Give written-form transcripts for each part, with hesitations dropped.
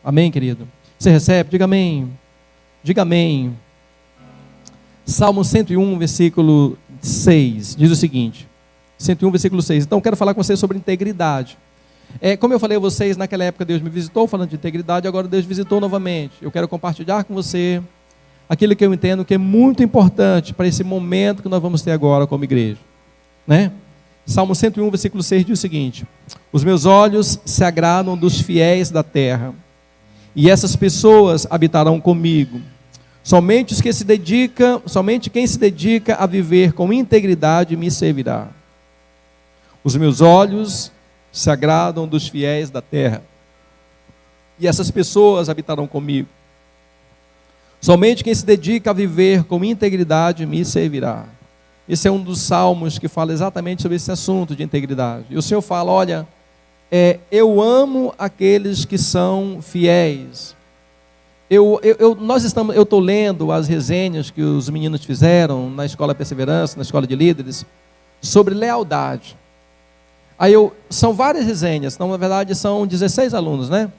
Amém, querido? Você recebe? Diga amém. Diga amém. Salmo 101, versículo 6, diz o seguinte. 101, versículo 6. Então, quero falar com vocês sobre integridade. Como eu falei a vocês, naquela época Deus me visitou falando de integridade, agora Deus visitou novamente. Eu quero compartilhar com você aquilo que eu entendo que é muito importante para esse momento que nós vamos ter agora como igreja, né? Salmo 101, versículo 6 diz o seguinte: os meus olhos se agradam dos fiéis da terra, e essas pessoas habitarão comigo. Somente quem se dedica a viver com integridade me servirá. Os meus olhos se agradam dos fiéis da terra, e essas pessoas habitarão comigo. Somente quem se dedica a viver com integridade me servirá. Esse é um dos salmos que fala exatamente sobre esse assunto de integridade. E o Senhor fala, olha, eu amo aqueles que são fiéis. Eu estou lendo as resenhas que os meninos fizeram na Escola Perseverança, na Escola de Líderes, sobre lealdade. São várias resenhas, então na verdade são 16 alunos, né?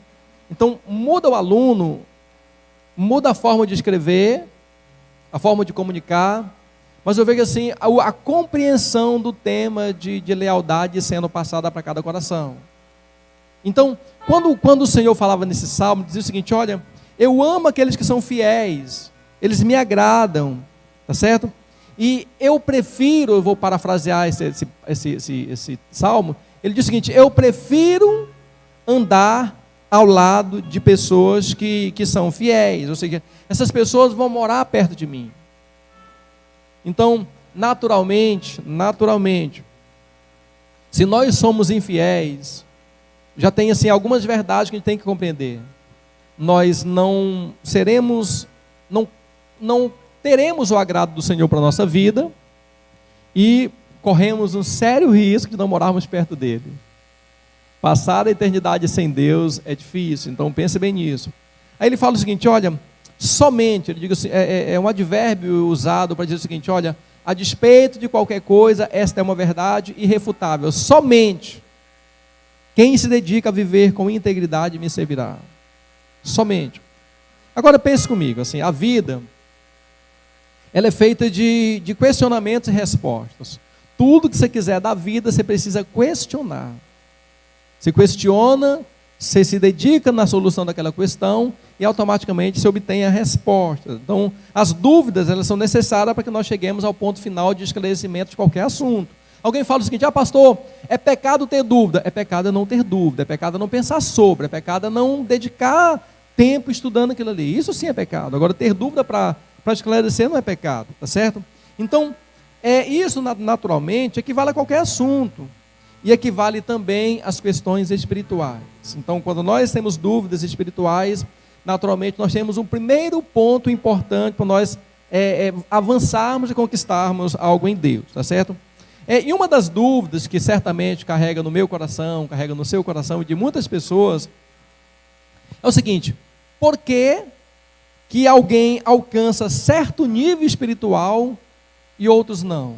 Então muda o aluno, muda a forma de escrever, a forma de comunicar, mas eu vejo assim, a compreensão do tema de lealdade sendo passada para cada coração. Então, quando o Senhor falava nesse salmo, dizia o seguinte, olha, eu amo aqueles que são fiéis, eles me agradam, tá certo? E eu prefiro, eu vou parafrasear esse salmo, ele diz o seguinte, eu prefiro andar ao lado de pessoas que são fiéis, ou seja, essas pessoas vão morar perto de mim. Então, naturalmente, se nós somos infiéis, já tem assim algumas verdades que a gente tem que compreender. Nós não teremos o agrado do Senhor para a nossa vida e corremos um sério risco de não morarmos perto dele. Passar a eternidade sem Deus é difícil, então pense bem nisso. Aí ele fala o seguinte, olha, somente, ele diz assim, é um advérbio usado para dizer o seguinte, olha, a despeito de qualquer coisa, esta é uma verdade irrefutável, somente quem se dedica a viver com integridade me servirá. Somente. Agora pense comigo, assim, a vida, ela é feita de questionamentos e respostas. Tudo que você quiser da vida, você precisa questionar. Você questiona, você se dedica na solução daquela questão e automaticamente você obtém a resposta. Então, as dúvidas, elas são necessárias para que nós cheguemos ao ponto final de esclarecimento de qualquer assunto. Alguém fala o seguinte, pastor, é pecado ter dúvida. É pecado não ter dúvida, é pecado não pensar sobre, é pecado não dedicar tempo estudando aquilo ali. Isso sim é pecado. Agora, ter dúvida para esclarecer não é pecado, tá certo? Então, isso naturalmente equivale a qualquer assunto. E equivale também às questões espirituais. Então, quando nós temos dúvidas espirituais, naturalmente nós temos um primeiro ponto importante para nós avançarmos e conquistarmos algo em Deus, tá certo? E uma das dúvidas que certamente carrega no meu coração, carrega no seu coração e de muitas pessoas, é o seguinte, por que alguém alcança certo nível espiritual e outros não?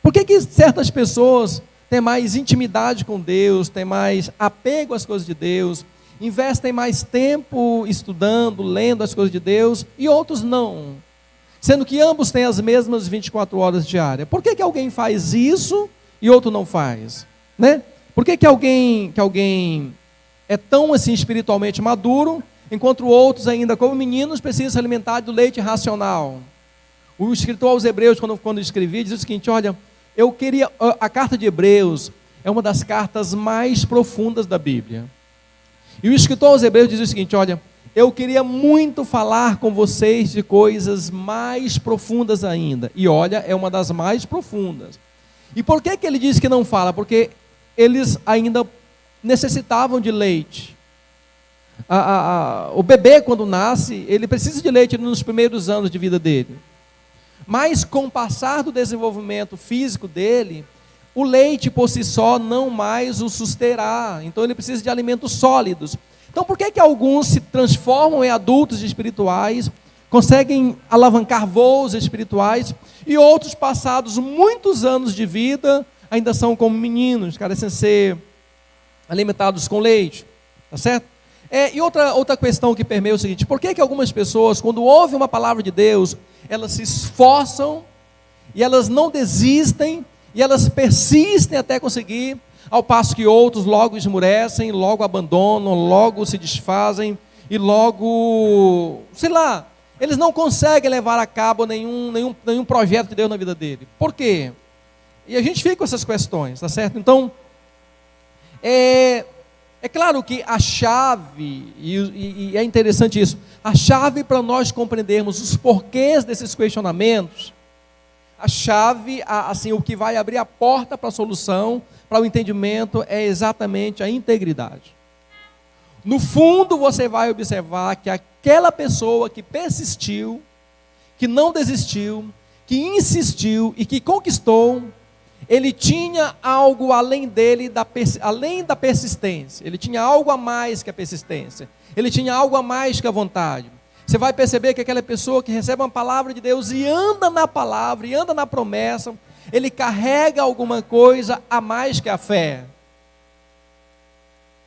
Por que certas pessoas têm mais intimidade com Deus, têm mais apego às coisas de Deus, investem mais tempo estudando, lendo as coisas de Deus, e outros não? Sendo que ambos têm as mesmas 24 horas diárias. Por que alguém faz isso e outro não faz? Né? Por que alguém é tão assim espiritualmente maduro, enquanto outros ainda, como meninos, precisam se alimentar do leite racional? O escritor aos Hebreus, quando escrevia, dizia o seguinte, olha, a carta de Hebreus é uma das cartas mais profundas da Bíblia. E o escritor aos Hebreus diz o seguinte, olha, eu queria muito falar com vocês de coisas mais profundas ainda. E olha, é uma das mais profundas. E por que ele diz que não fala? Porque eles ainda necessitavam de leite. O bebê, quando nasce, ele precisa de leite nos primeiros anos de vida dele. Mas com o passar do desenvolvimento físico dele, o leite por si só não mais o susterá. Então ele precisa de alimentos sólidos. Então por que alguns se transformam em adultos espirituais, conseguem alavancar voos espirituais, e outros, passados muitos anos de vida, ainda são como meninos, carecem ser alimentados com leite? Tá certo? E outra questão que permeia é o seguinte: por que algumas pessoas, quando ouvem uma palavra de Deus, elas se esforçam, e elas não desistem, e elas persistem até conseguir, ao passo que outros logo esmurecem, logo abandonam, logo se desfazem, e logo, sei lá, eles não conseguem levar a cabo nenhum projeto de Deus na vida dele. Por quê? E a gente fica com essas questões, tá certo? Então, é claro que a chave, e é interessante isso, a chave para nós compreendermos os porquês desses questionamentos, a chave, assim, o que vai abrir a porta para a solução, para o entendimento, é exatamente a integridade. No fundo, você vai observar que aquela pessoa que persistiu, que não desistiu, que insistiu e que conquistou, ele tinha algo além dele, além da persistência. Ele tinha algo a mais que a persistência. Ele tinha algo a mais que a vontade. Você vai perceber que aquela pessoa que recebe uma palavra de Deus e anda na palavra, e anda na promessa, ele carrega alguma coisa a mais que a fé.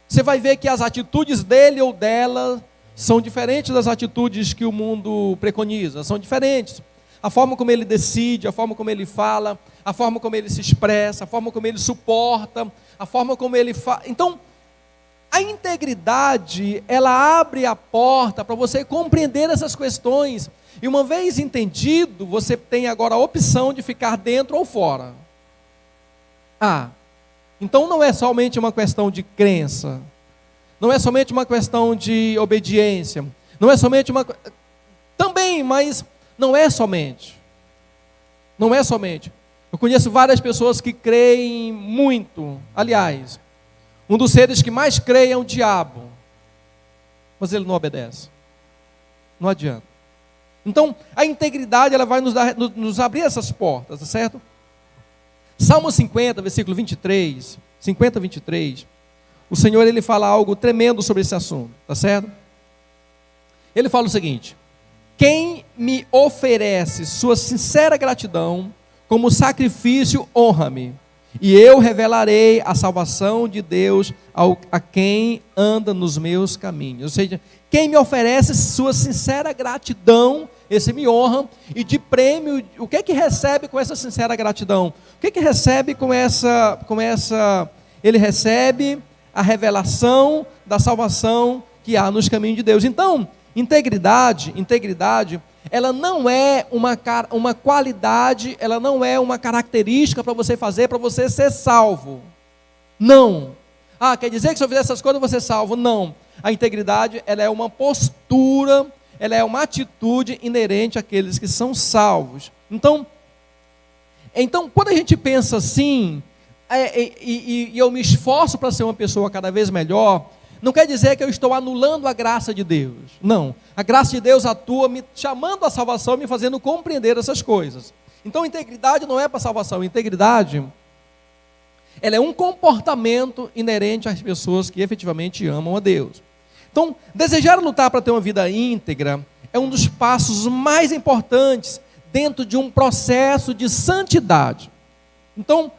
Você vai ver que as atitudes dele ou dela são diferentes das atitudes que o mundo preconiza, são diferentes. A forma como ele decide, a forma como ele fala, a forma como ele se expressa, a forma como ele suporta, a forma como ele faz. Então, a integridade, ela abre a porta para você compreender essas questões. E uma vez entendido, você tem agora a opção de ficar dentro ou fora. Então não é somente uma questão de crença, não é somente uma questão de obediência, não é somente uma... Também, mas não é somente. Não é somente. Eu conheço várias pessoas que creem muito. Aliás, um dos seres que mais creem é o diabo. Mas ele não obedece. Não adianta. Então, a integridade, ela vai nos abrir essas portas, tá certo? Salmo 50, versículo 23, 50, 23, o Senhor, ele fala algo tremendo sobre esse assunto, tá certo? Ele fala o seguinte: quem me oferece sua sincera gratidão, como sacrifício, honra-me, e eu revelarei a salvação de Deus a quem anda nos meus caminhos. Ou seja, quem me oferece sua sincera gratidão, esse me honra, e de prêmio, o que é que recebe com essa sincera gratidão? O que é que recebe com essa, ele recebe a revelação da salvação que há nos caminhos de Deus. Então, integridade, ela não é uma qualidade, ela não é uma característica para você fazer, para você ser salvo. Não. Quer dizer que se eu fizer essas coisas eu vou ser salvo? Não. A integridade, ela é uma postura, ela é uma atitude inerente àqueles que são salvos. Então quando a gente pensa assim, e eu me esforço para ser uma pessoa cada vez melhor, não quer dizer que eu estou anulando a graça de Deus. Não. A graça de Deus atua me chamando à salvação, me fazendo compreender essas coisas. Então, integridade não é para salvação. Integridade, ela é um comportamento inerente às pessoas que efetivamente amam a Deus. Então, desejar lutar para ter uma vida íntegra é um dos passos mais importantes dentro de um processo de santidade. Então,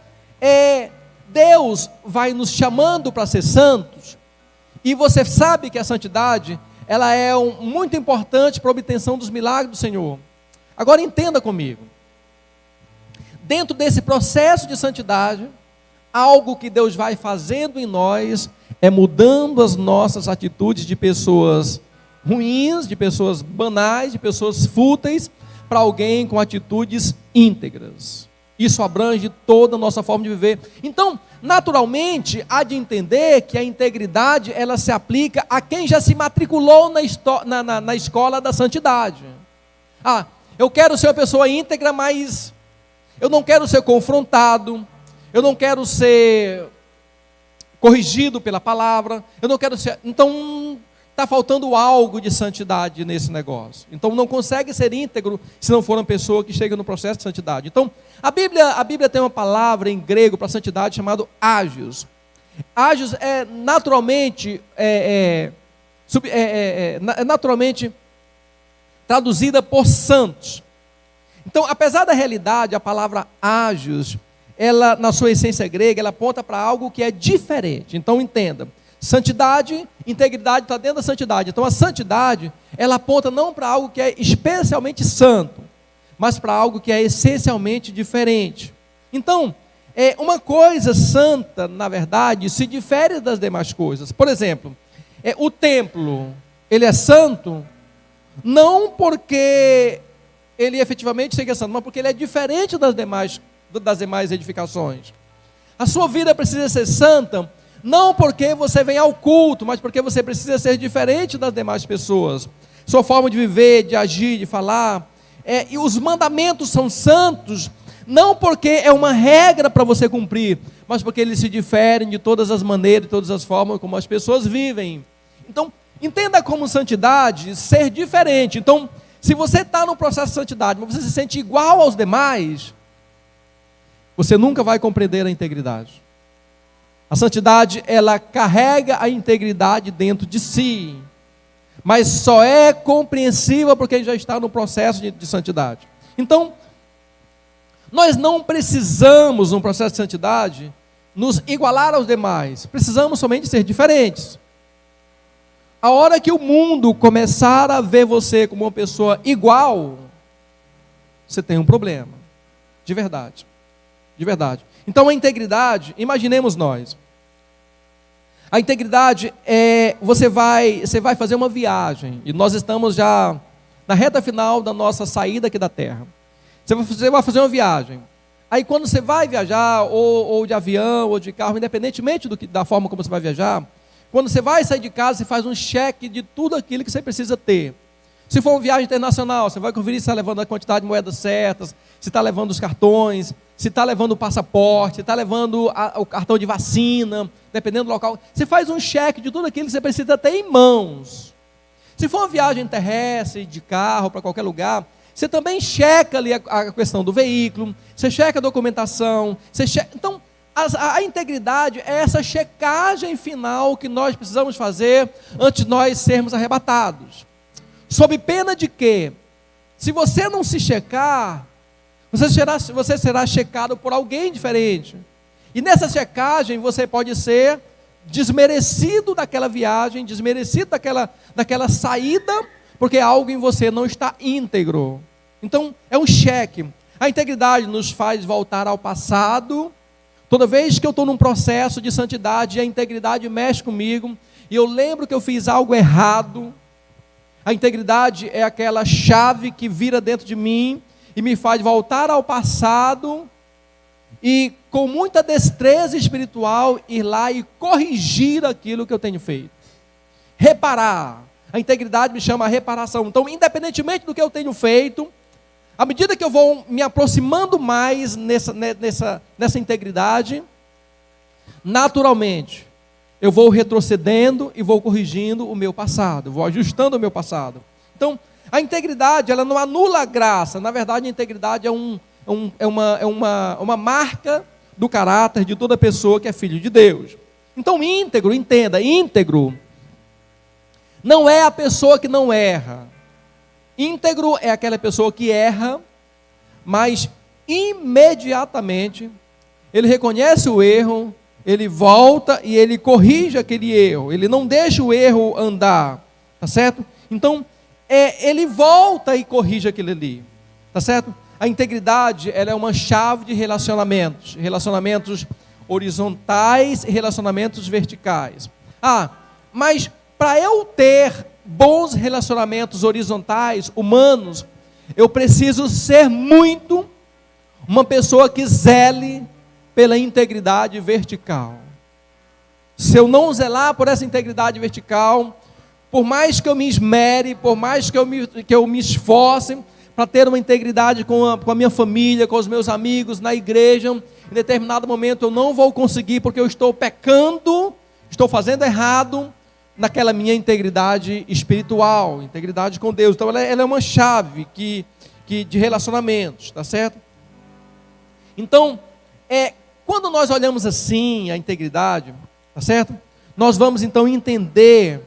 Deus vai nos chamando para ser santos, e você sabe que a santidade, ela é muito importante para a obtenção dos milagres do Senhor. Agora entenda comigo. Dentro desse processo de santidade, algo que Deus vai fazendo em nós é mudando as nossas atitudes de pessoas ruins, de pessoas banais, de pessoas fúteis, para alguém com atitudes íntegras. Isso abrange toda a nossa forma de viver. Então, naturalmente, há de entender que a integridade, ela se aplica a quem já se matriculou na escola da santidade. Eu quero ser uma pessoa íntegra, mas eu não quero ser confrontado, eu não quero ser corrigido pela palavra, eu não quero ser... Então, está faltando algo de santidade nesse negócio. Então, não consegue ser íntegro se não for uma pessoa que chega no processo de santidade. Então, a Bíblia tem uma palavra em grego para santidade chamada ágios. Ágios é naturalmente traduzida por santos. Então, apesar da realidade, a palavra ágios, ela, na sua essência grega, ela aponta para algo que é diferente. Então, entenda, Santidade, integridade está dentro da santidade. Então a santidade, ela aponta não para algo que é especialmente santo, mas para algo que é essencialmente diferente. Então, uma coisa santa, na verdade, se difere das demais coisas. Por exemplo, o templo, ele é santo, não porque ele efetivamente seja santo, mas porque ele é diferente das demais edificações. A sua vida precisa ser santa, não porque você vem ao culto, mas porque você precisa ser diferente das demais pessoas. Sua forma de viver, de agir, de falar. E os mandamentos são santos, não porque é uma regra para você cumprir, mas porque eles se diferem de todas as maneiras, de todas as formas como as pessoas vivem. Então, entenda como santidade ser diferente. Então, se você está no processo de santidade, mas você se sente igual aos demais, você nunca vai compreender a integridade. A santidade, ela carrega a integridade dentro de si, mas só é compreensível porque já está no processo de santidade. Então, nós não precisamos, no processo de santidade, nos igualar aos demais. Precisamos somente ser diferentes. A hora que o mundo começar a ver você como uma pessoa igual, você tem um problema. De verdade. De verdade. Então a integridade, imaginemos nós. A integridade você vai fazer uma viagem, e nós estamos já na reta final da nossa saída aqui da terra. Você vai fazer uma viagem. Aí quando você vai viajar, ou de avião, ou de carro, independentemente da forma como você vai viajar, quando você vai sair de casa, você faz um cheque de tudo aquilo que você precisa ter. Se for uma viagem internacional, você vai conferir se está levando a quantidade de moedas certas, se está levando os cartões, se está levando o passaporte, se está levando o cartão de vacina, dependendo do local. Você faz um cheque de tudo aquilo que você precisa ter em mãos. Se for uma viagem terrestre, de carro, para qualquer lugar, você também checa ali a questão do veículo, você checa a documentação, Então, a integridade é essa checagem final que nós precisamos fazer antes de nós sermos arrebatados. Sob pena de que, se você não se checar, você será checado por alguém diferente. E nessa checagem você pode ser desmerecido daquela viagem, desmerecido daquela saída, porque algo em você não está íntegro. Então, é um cheque. A integridade nos faz voltar ao passado. Toda vez que eu estou num processo de santidade, a integridade mexe comigo, e eu lembro que eu fiz algo errado. A integridade é aquela chave que vira dentro de mim e me faz voltar ao passado e, com muita destreza espiritual, ir lá e corrigir aquilo que eu tenho feito. Reparar. A integridade me chama a reparação. Então, independentemente do que eu tenho feito, à medida que eu vou me aproximando mais nessa integridade, naturalmente, eu vou retrocedendo e vou corrigindo o meu passado, vou ajustando o meu passado. Então, a integridade, ela não anula a graça. Na verdade, a integridade é uma marca do caráter de toda pessoa que é filho de Deus. Então, íntegro, entenda, íntegro não é a pessoa que não erra. Íntegro é aquela pessoa que erra, mas imediatamente ele reconhece o erro, ele volta e ele corrige aquele erro. Ele não deixa o erro andar, tá certo? Então, ele volta e corrige aquilo ali, tá certo? A integridade, ela é uma chave de relacionamentos. Relacionamentos horizontais e relacionamentos verticais. Mas para eu ter bons relacionamentos horizontais, humanos, eu preciso ser muito uma pessoa que zele pela integridade vertical. Se eu não zelar por essa integridade vertical, por mais que eu me esmere, por mais que eu me esforce para ter uma integridade com a minha família, com os meus amigos, na igreja, em determinado momento eu não vou conseguir, porque eu estou pecando, estou fazendo errado naquela minha integridade espiritual, integridade com Deus. Então ela é uma chave de relacionamentos, tá certo? Então, quando nós olhamos assim a integridade, tá certo? Nós vamos então entender,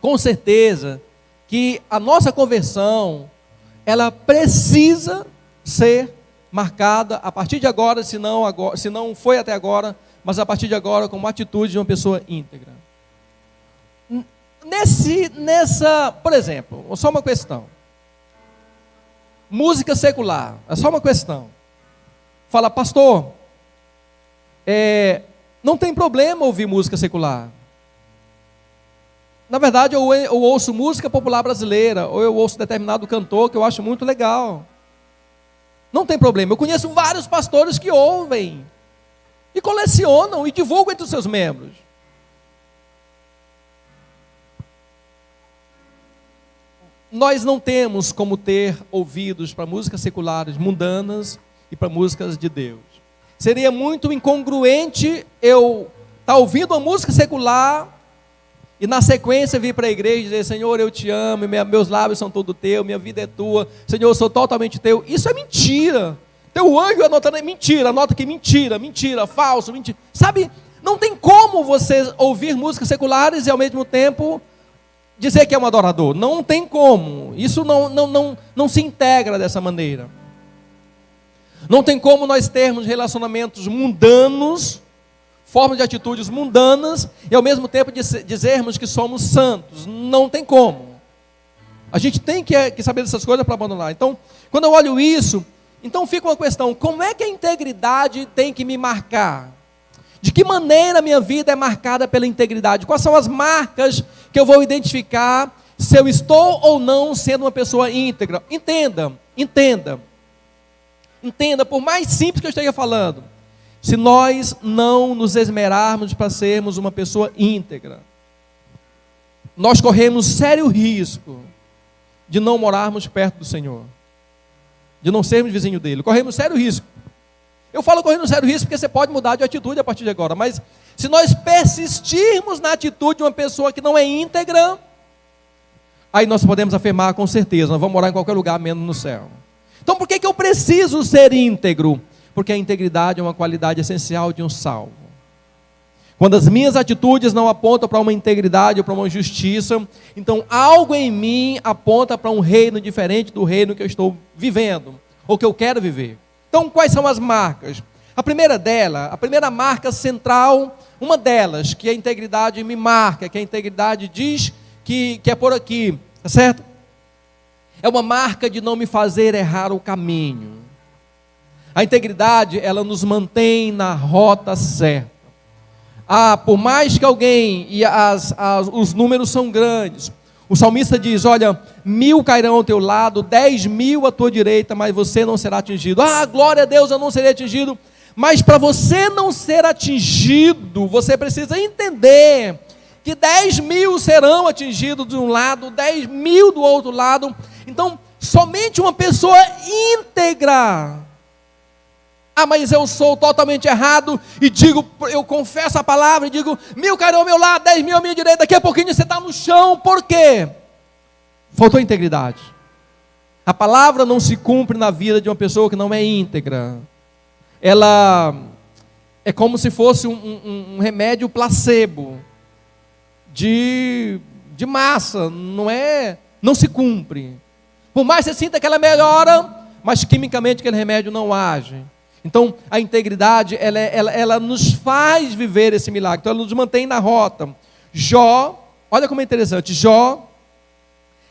com certeza, que a nossa conversão, ela precisa ser marcada, a partir de agora, se não foi até agora, mas a partir de agora como atitude de uma pessoa íntegra. Por exemplo, só uma questão. Música secular, é só uma questão. Fala, pastor, não tem problema ouvir música secular. Na verdade, eu ouço música popular brasileira, ou eu ouço determinado cantor que eu acho muito legal. Não tem problema. Eu conheço vários pastores que ouvem, e colecionam, e divulgam entre os seus membros. Nós não temos como ter ouvidos para músicas seculares mundanas e para músicas de Deus. Seria muito incongruente eu estar ouvindo uma música secular e na sequência vir para a igreja e dizer, Senhor, eu te amo, meus lábios são todo teu, minha vida é tua, Senhor, eu sou totalmente teu. Isso é mentira. Teu anjo anotando, é mentira, anota aqui, mentira, falso, mentira. Sabe, não tem como você ouvir músicas seculares e ao mesmo tempo dizer que é um adorador. Não tem como. Isso não se integra dessa maneira. Não tem como nós termos relacionamentos mundanos, formas de atitudes mundanas, e ao mesmo tempo dizermos que somos santos. Não tem como. A gente tem que saber dessas coisas para abandonar. Então, quando eu olho isso, então fica uma questão, como é que a integridade tem que me marcar? De que maneira a minha vida é marcada pela integridade? Quais são as marcas que eu vou identificar se eu estou ou não sendo uma pessoa íntegra? Entenda, por mais simples que eu esteja falando, se nós não nos esmerarmos para sermos uma pessoa íntegra, nós corremos sério risco de não morarmos perto do Senhor, de não sermos vizinho dele. Corremos sério risco. Eu falo correndo sério risco porque você pode mudar de atitude a partir de agora, mas se nós persistirmos na atitude de uma pessoa que não é íntegra, aí nós podemos afirmar com certeza, nós vamos morar em qualquer lugar menos no céu. Então por que eu preciso ser íntegro? Porque a integridade é uma qualidade essencial de um salvo. Quando as minhas atitudes não apontam para uma integridade ou para uma justiça, então algo em mim aponta para um reino diferente do reino que eu estou vivendo, ou que eu quero viver. Então, quais são as marcas? A primeira marca central, uma delas, que a integridade me marca, que a integridade diz que é por aqui, tá certo? É uma marca de não me fazer errar o caminho. A integridade, ela nos mantém na rota certa. Por mais que alguém, os números são grandes, o salmista diz, olha, 1000 cairão ao teu lado, 10.000 à tua direita, mas você não será atingido. Glória a Deus, eu não serei atingido. Mas para você não ser atingido, você precisa entender que 10.000 serão atingidos de um lado, 10.000 do outro lado. Então, somente uma pessoa íntegra. Mas eu sou totalmente errado e digo, eu confesso a palavra e digo, 1000 cairão ao meu lado, 10.000 à minha direita, daqui a pouquinho você está no chão. Por quê? Faltou integridade. A palavra não se cumpre na vida de uma pessoa que não é íntegra. Ela é como se fosse um remédio placebo de massa, não se cumpre. Por mais que você sinta que ela melhora, mas quimicamente aquele remédio não age. Então, a integridade, ela nos faz viver esse milagre. Então, ela nos mantém na rota. Jó, olha como é interessante. Jó,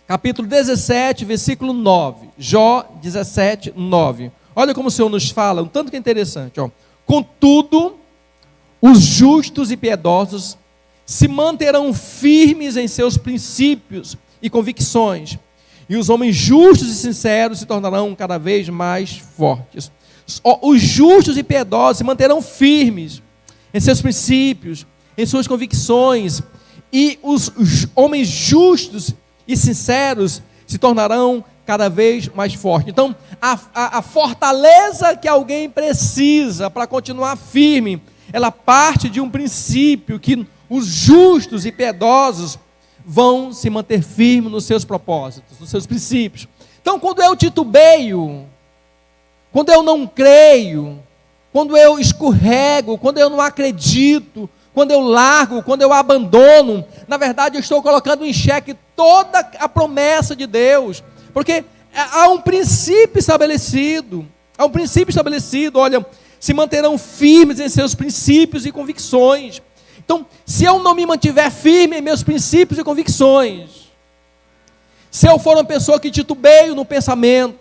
capítulo 17, versículo 9. Jó 17, 9. Olha como o Senhor nos fala, um tanto que é interessante. Contudo, os justos e piedosos se manterão firmes em seus princípios e convicções. E os homens justos e sinceros se tornarão cada vez mais fortes. Os justos e piedosos se manterão firmes em seus princípios, em suas convicções, e os homens justos e sinceros se tornarão cada vez mais fortes. Então, a fortaleza que alguém precisa para continuar firme, ela parte de um princípio que os justos e piedosos vão se manter firmes nos seus propósitos, nos seus princípios. Então, quando eu titubeio, quando eu não creio, quando eu escorrego, quando eu não acredito, quando eu largo, quando eu abandono, na verdade eu estou colocando em xeque toda a promessa de Deus, porque há um princípio estabelecido, olha, se manterão firmes em seus princípios e convicções. Então, se eu não me mantiver firme em meus princípios e convicções, se eu for uma pessoa que titubeio no pensamento,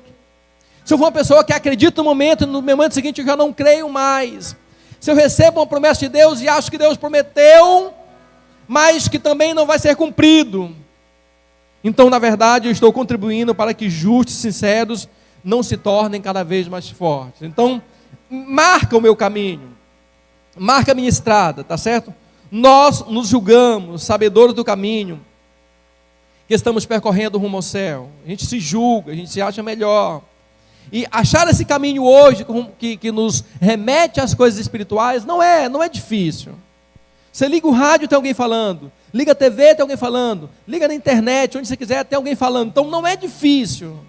se eu for uma pessoa que acredita no momento seguinte eu já não creio mais, se eu recebo uma promessa de Deus e acho que Deus prometeu, mas que também não vai ser cumprido, então na verdade eu estou contribuindo para que justos e sinceros não se tornem cada vez mais fortes. Então, marca o meu caminho, marca a minha estrada, tá certo? Nós nos julgamos sabedores do caminho que estamos percorrendo rumo ao céu. A gente se julga, a gente se acha melhor. E achar esse caminho hoje que nos remete às coisas espirituais não é difícil. Você liga o rádio, tem alguém falando. Liga a TV, tem alguém falando. Liga na internet, onde você quiser, tem alguém falando. Então não é difícil.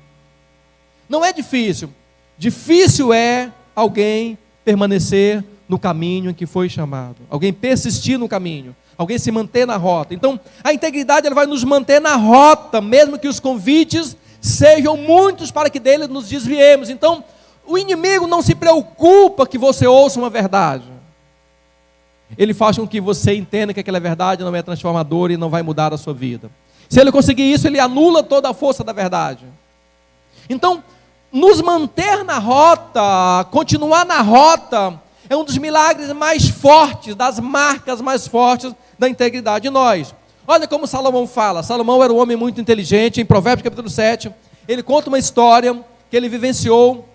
Não é difícil. Difícil é alguém permanecer no caminho em que foi chamado. Alguém persistir no caminho. Alguém se manter na rota. Então, a integridade ela vai nos manter na rota, mesmo que os convites sejam muitos para que dele nos desviemos. Então, o inimigo não se preocupa que você ouça uma verdade. Ele faz com que você entenda que aquela verdade não é transformadora e não vai mudar a sua vida. Se ele conseguir isso, ele anula toda a força da verdade. Então, nos manter na rota, continuar na rota, é um dos milagres mais fortes, das marcas mais fortes da integridade de nós. Olha como Salomão fala. Salomão era um homem muito inteligente. Em Provérbios capítulo 7, ele conta uma história que ele vivenciou.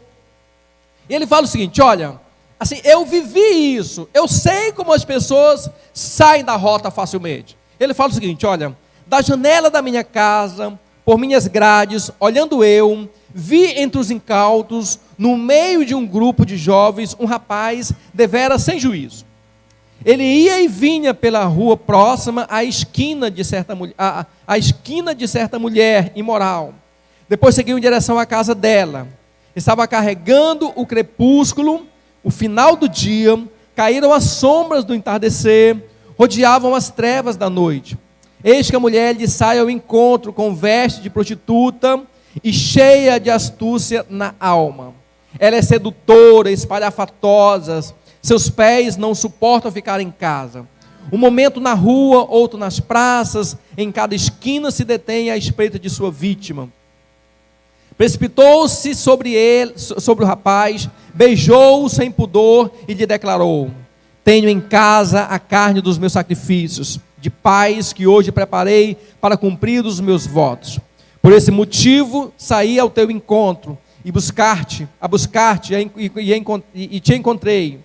E ele fala o seguinte, olha, assim, eu vivi isso, eu sei como as pessoas saem da rota facilmente. Ele fala o seguinte, olha, da janela da minha casa, por minhas grades, olhando eu, vi entre os incautos, no meio de um grupo de jovens, um rapaz deveras sem juízo. Ele ia e vinha pela rua próxima à esquina de certa mulher imoral. Depois seguiu em direção à casa dela. Estava carregando o crepúsculo, o final do dia, caíram as sombras do entardecer, rodeavam as trevas da noite. Eis que a mulher lhe sai ao encontro com veste de prostituta e cheia de astúcia na alma. Ela é sedutora, espalhafatosa, seus pés não suportam ficar em casa. Um momento na rua, outro nas praças, em cada esquina se detém à espreita de sua vítima. Precipitou-se sobre o rapaz, beijou-o sem pudor e lhe declarou: tenho em casa a carne dos meus sacrifícios, de paz que hoje preparei para cumprir os meus votos. Por esse motivo saí ao teu encontro e te encontrei.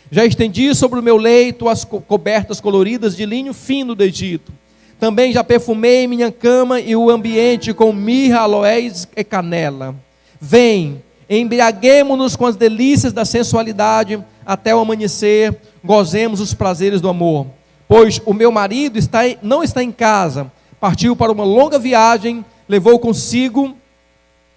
Já estendi sobre o meu leito as cobertas coloridas de linho fino do Egito. Também já perfumei minha cama e o ambiente com mirra, aloés e canela. Vem, embriaguemo-nos com as delícias da sensualidade até o amanhecer, gozemos os prazeres do amor. Pois o meu marido não está em casa, partiu para uma longa viagem, levou consigo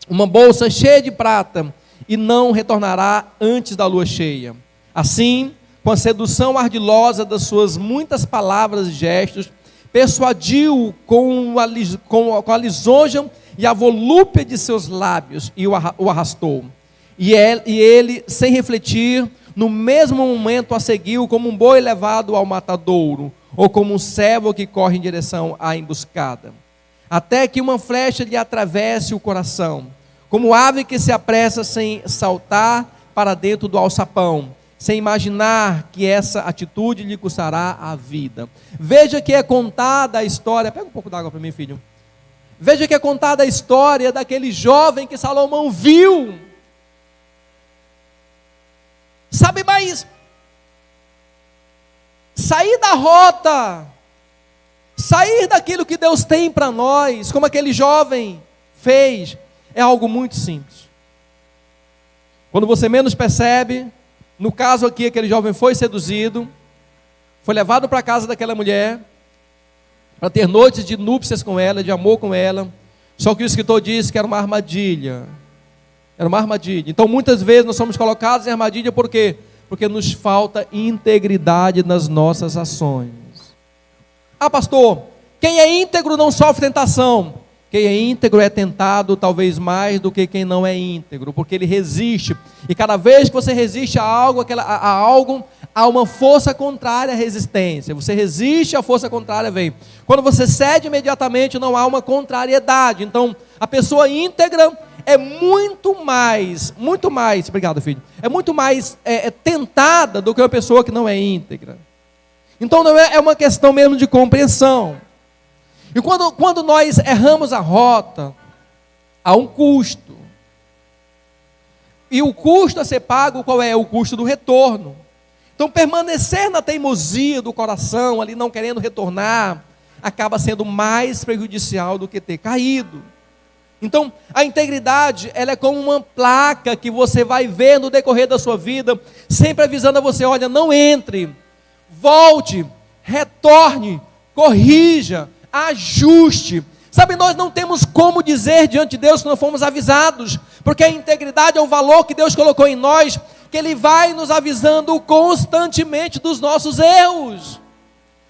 uma bolsa cheia de prata e não retornará antes da lua cheia. Assim, com a sedução ardilosa das suas muitas palavras e gestos, persuadiu com a lisonja e a volúpia de seus lábios e o arrastou. E ele, sem refletir, no mesmo momento a seguiu como um boi levado ao matadouro, ou como um servo que corre em direção à emboscada, até que uma flecha lhe atravesse o coração, como ave que se apressa sem saltar para dentro do alçapão, sem imaginar que essa atitude lhe custará a vida. Veja que é contada a história, pega um pouco d'água para mim, filho. Veja que é contada a história daquele jovem que Salomão viu. Sabe, mas sair da rota, sair daquilo que Deus tem para nós, como aquele jovem fez, é algo muito simples. Quando você menos percebe, no caso aqui, aquele jovem foi seduzido, foi levado para a casa daquela mulher, para ter noites de núpcias com ela, de amor com ela, só que o escritor diz que era uma armadilha. Era uma armadilha. Então muitas vezes nós somos colocados em armadilha, por quê? Porque nos falta integridade nas nossas ações. Ah, pastor, quem é íntegro não sofre tentação. Quem é íntegro é tentado talvez mais do que quem não é íntegro, porque ele resiste. E cada vez que você resiste a algo, há uma força contrária à resistência. Você resiste, a força contrária vem. Quando você cede imediatamente, não há uma contrariedade. Então, a pessoa íntegra é muito mais, obrigado, filho, é muito mais tentada do que uma pessoa que não é íntegra. Então, não é uma questão mesmo de compreensão. E quando nós erramos a rota, há um custo. E o custo a ser pago, qual é? O custo do retorno. Então, permanecer na teimosia do coração, ali não querendo retornar, acaba sendo mais prejudicial do que ter caído. Então, a integridade, ela é como uma placa que você vai ver no decorrer da sua vida, sempre avisando a você, olha, não entre, volte, retorne, corrija, ajuste. Sabe, nós não temos como dizer diante de Deus que não fomos avisados, porque a integridade é um valor que Deus colocou em nós, que Ele vai nos avisando constantemente dos nossos erros,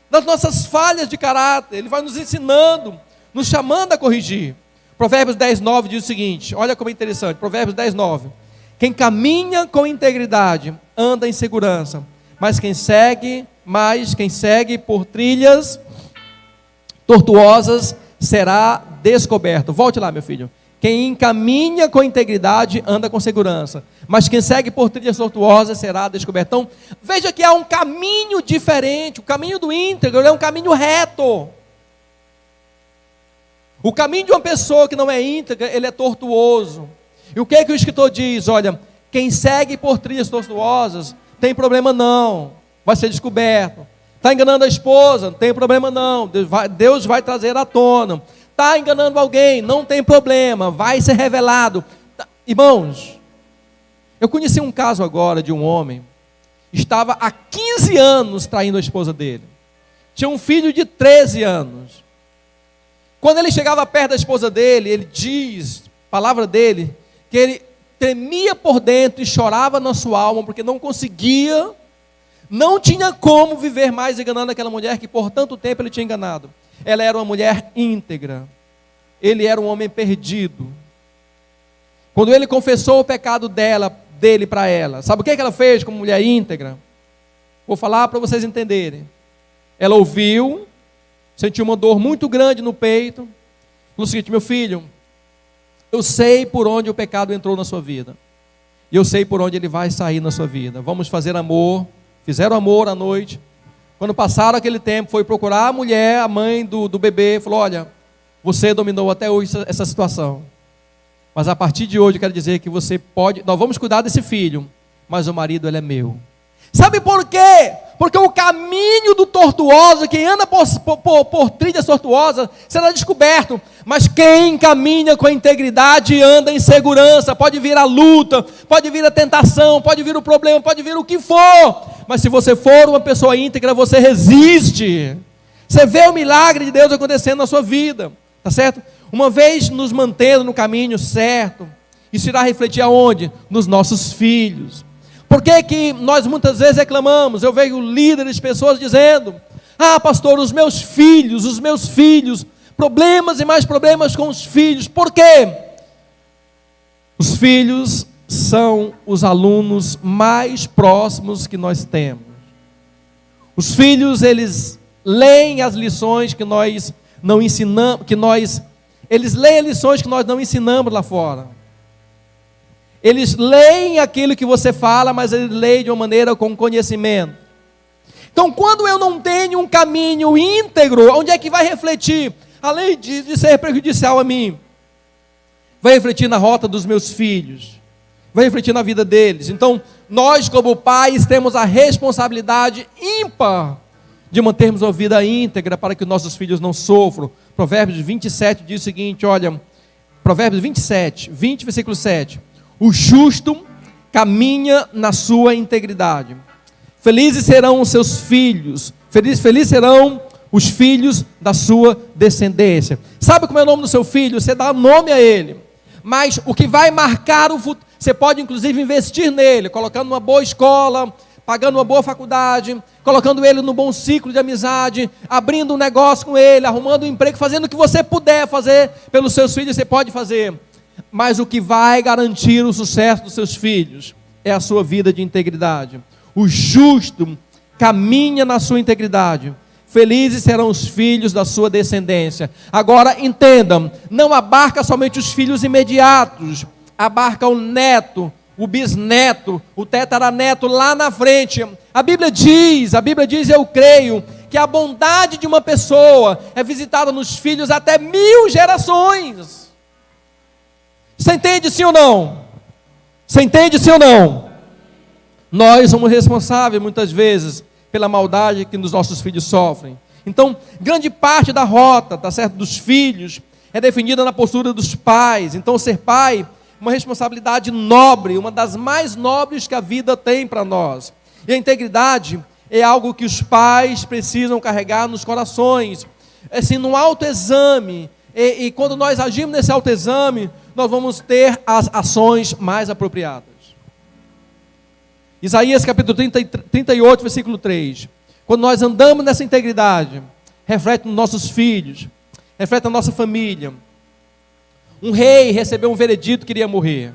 das nossas falhas de caráter. Ele vai nos ensinando, nos chamando a corrigir. Provérbios 10:9 diz o seguinte, olha como é interessante, Provérbios 10:9, quem caminha com integridade anda em segurança, mas quem segue por trilhas tortuosas será descoberto. Volte lá, meu filho. Quem caminha com integridade anda com segurança, mas quem segue por trilhas tortuosas será descoberto. Então, veja que há um caminho diferente. O caminho do íntegro é um caminho reto. O caminho de uma pessoa que não é íntegra, ele é tortuoso. E o que é que o escritor diz? Olha, quem segue por trilhas tortuosas, tem problema não, vai ser descoberto. Está enganando a esposa, não tem problema não, Deus vai trazer à tona. Está enganando alguém, não tem problema, vai ser revelado. Irmãos, eu conheci um caso agora de um homem, estava há 15 anos traindo a esposa dele. Tinha um filho de 13 anos. Quando ele chegava perto da esposa dele, ele diz, palavra dele, que ele tremia por dentro e chorava na sua alma, porque não conseguia, não tinha como viver mais enganando aquela mulher que por tanto tempo ele tinha enganado. Ela era uma mulher íntegra, ele era um homem perdido. Quando ele confessou o pecado dele para ela, sabe o que ela fez como mulher íntegra? Vou falar para vocês entenderem. Ela ouviu, sentiu uma dor muito grande no peito, falou o seguinte, meu filho, eu sei por onde o pecado entrou na sua vida, e eu sei por onde ele vai sair na sua vida, vamos fazer amor. Fizeram amor à noite. Quando passaram aquele tempo, foi procurar a mulher, a mãe do bebê, falou, olha, você dominou até hoje essa situação, mas a partir de hoje eu quero dizer que você pode, nós vamos cuidar desse filho, mas o marido ele é meu. Sabe por quê? Porque o caminho do tortuoso, quem anda por trilhas tortuosas, será descoberto. Mas quem caminha com a integridade anda em segurança. Pode vir a luta, pode vir a tentação, pode vir o problema, pode vir o que for. Mas se você for uma pessoa íntegra, você resiste. Você vê o milagre de Deus acontecendo na sua vida. Tá certo? Uma vez nos mantendo no caminho certo, isso irá refletir aonde? Nos nossos filhos. Por que que nós muitas vezes reclamamos? Eu vejo líderes, pessoas dizendo, pastor, os meus filhos, problemas e mais problemas com os filhos. Por quê? Os filhos são os alunos mais próximos que nós temos. Os filhos, eles leem as lições que nós não ensinamos, eles leem as lições que nós não ensinamos lá fora. Eles leem aquilo que você fala, mas eles leem de uma maneira com conhecimento. Então, quando eu não tenho um caminho íntegro, onde é que vai refletir? Além de ser prejudicial a mim, vai refletir na rota dos meus filhos, vai refletir na vida deles. Então, nós como pais temos a responsabilidade ímpar de mantermos uma vida íntegra para que nossos filhos não sofram. Provérbios 27 diz o seguinte, olha, Provérbios 27, 20, versículo 7. O justo caminha na sua integridade. Felizes serão os seus filhos. Felizes serão os filhos da sua descendência. Sabe como é o nome do seu filho? Você dá nome a ele. Mas o que vai marcar o futuro, você pode inclusive investir nele, colocando numa boa escola, pagando uma boa faculdade, colocando ele no bom ciclo de amizade, abrindo um negócio com ele, arrumando um emprego, fazendo o que você puder fazer pelos seus filhos, você pode fazer. Mas o que vai garantir o sucesso dos seus filhos é a sua vida de integridade. O justo caminha na sua integridade. Felizes serão os filhos da sua descendência. Agora entendam, não abarca somente os filhos imediatos, abarca o neto, o bisneto, o tetaraneto lá na frente. A Bíblia diz, eu creio, que a bondade de uma pessoa é visitada nos filhos até 1000 gerações. Você entende sim ou não? Você entende sim ou não? Nós somos responsáveis muitas vezes pela maldade que os nossos filhos sofrem. Então, grande parte da rota, tá certo, dos filhos é definida na postura dos pais. Então, ser pai é uma responsabilidade nobre, uma das mais nobres que a vida tem para nós. E a integridade é algo que os pais precisam carregar nos corações, assim, num autoexame. E quando nós agimos nesse autoexame, nós vamos ter as ações mais apropriadas. Isaías capítulo 38, versículo 3. Quando nós andamos nessa integridade, reflete nos nossos filhos, reflete na nossa família. Um rei recebeu um veredito que iria morrer.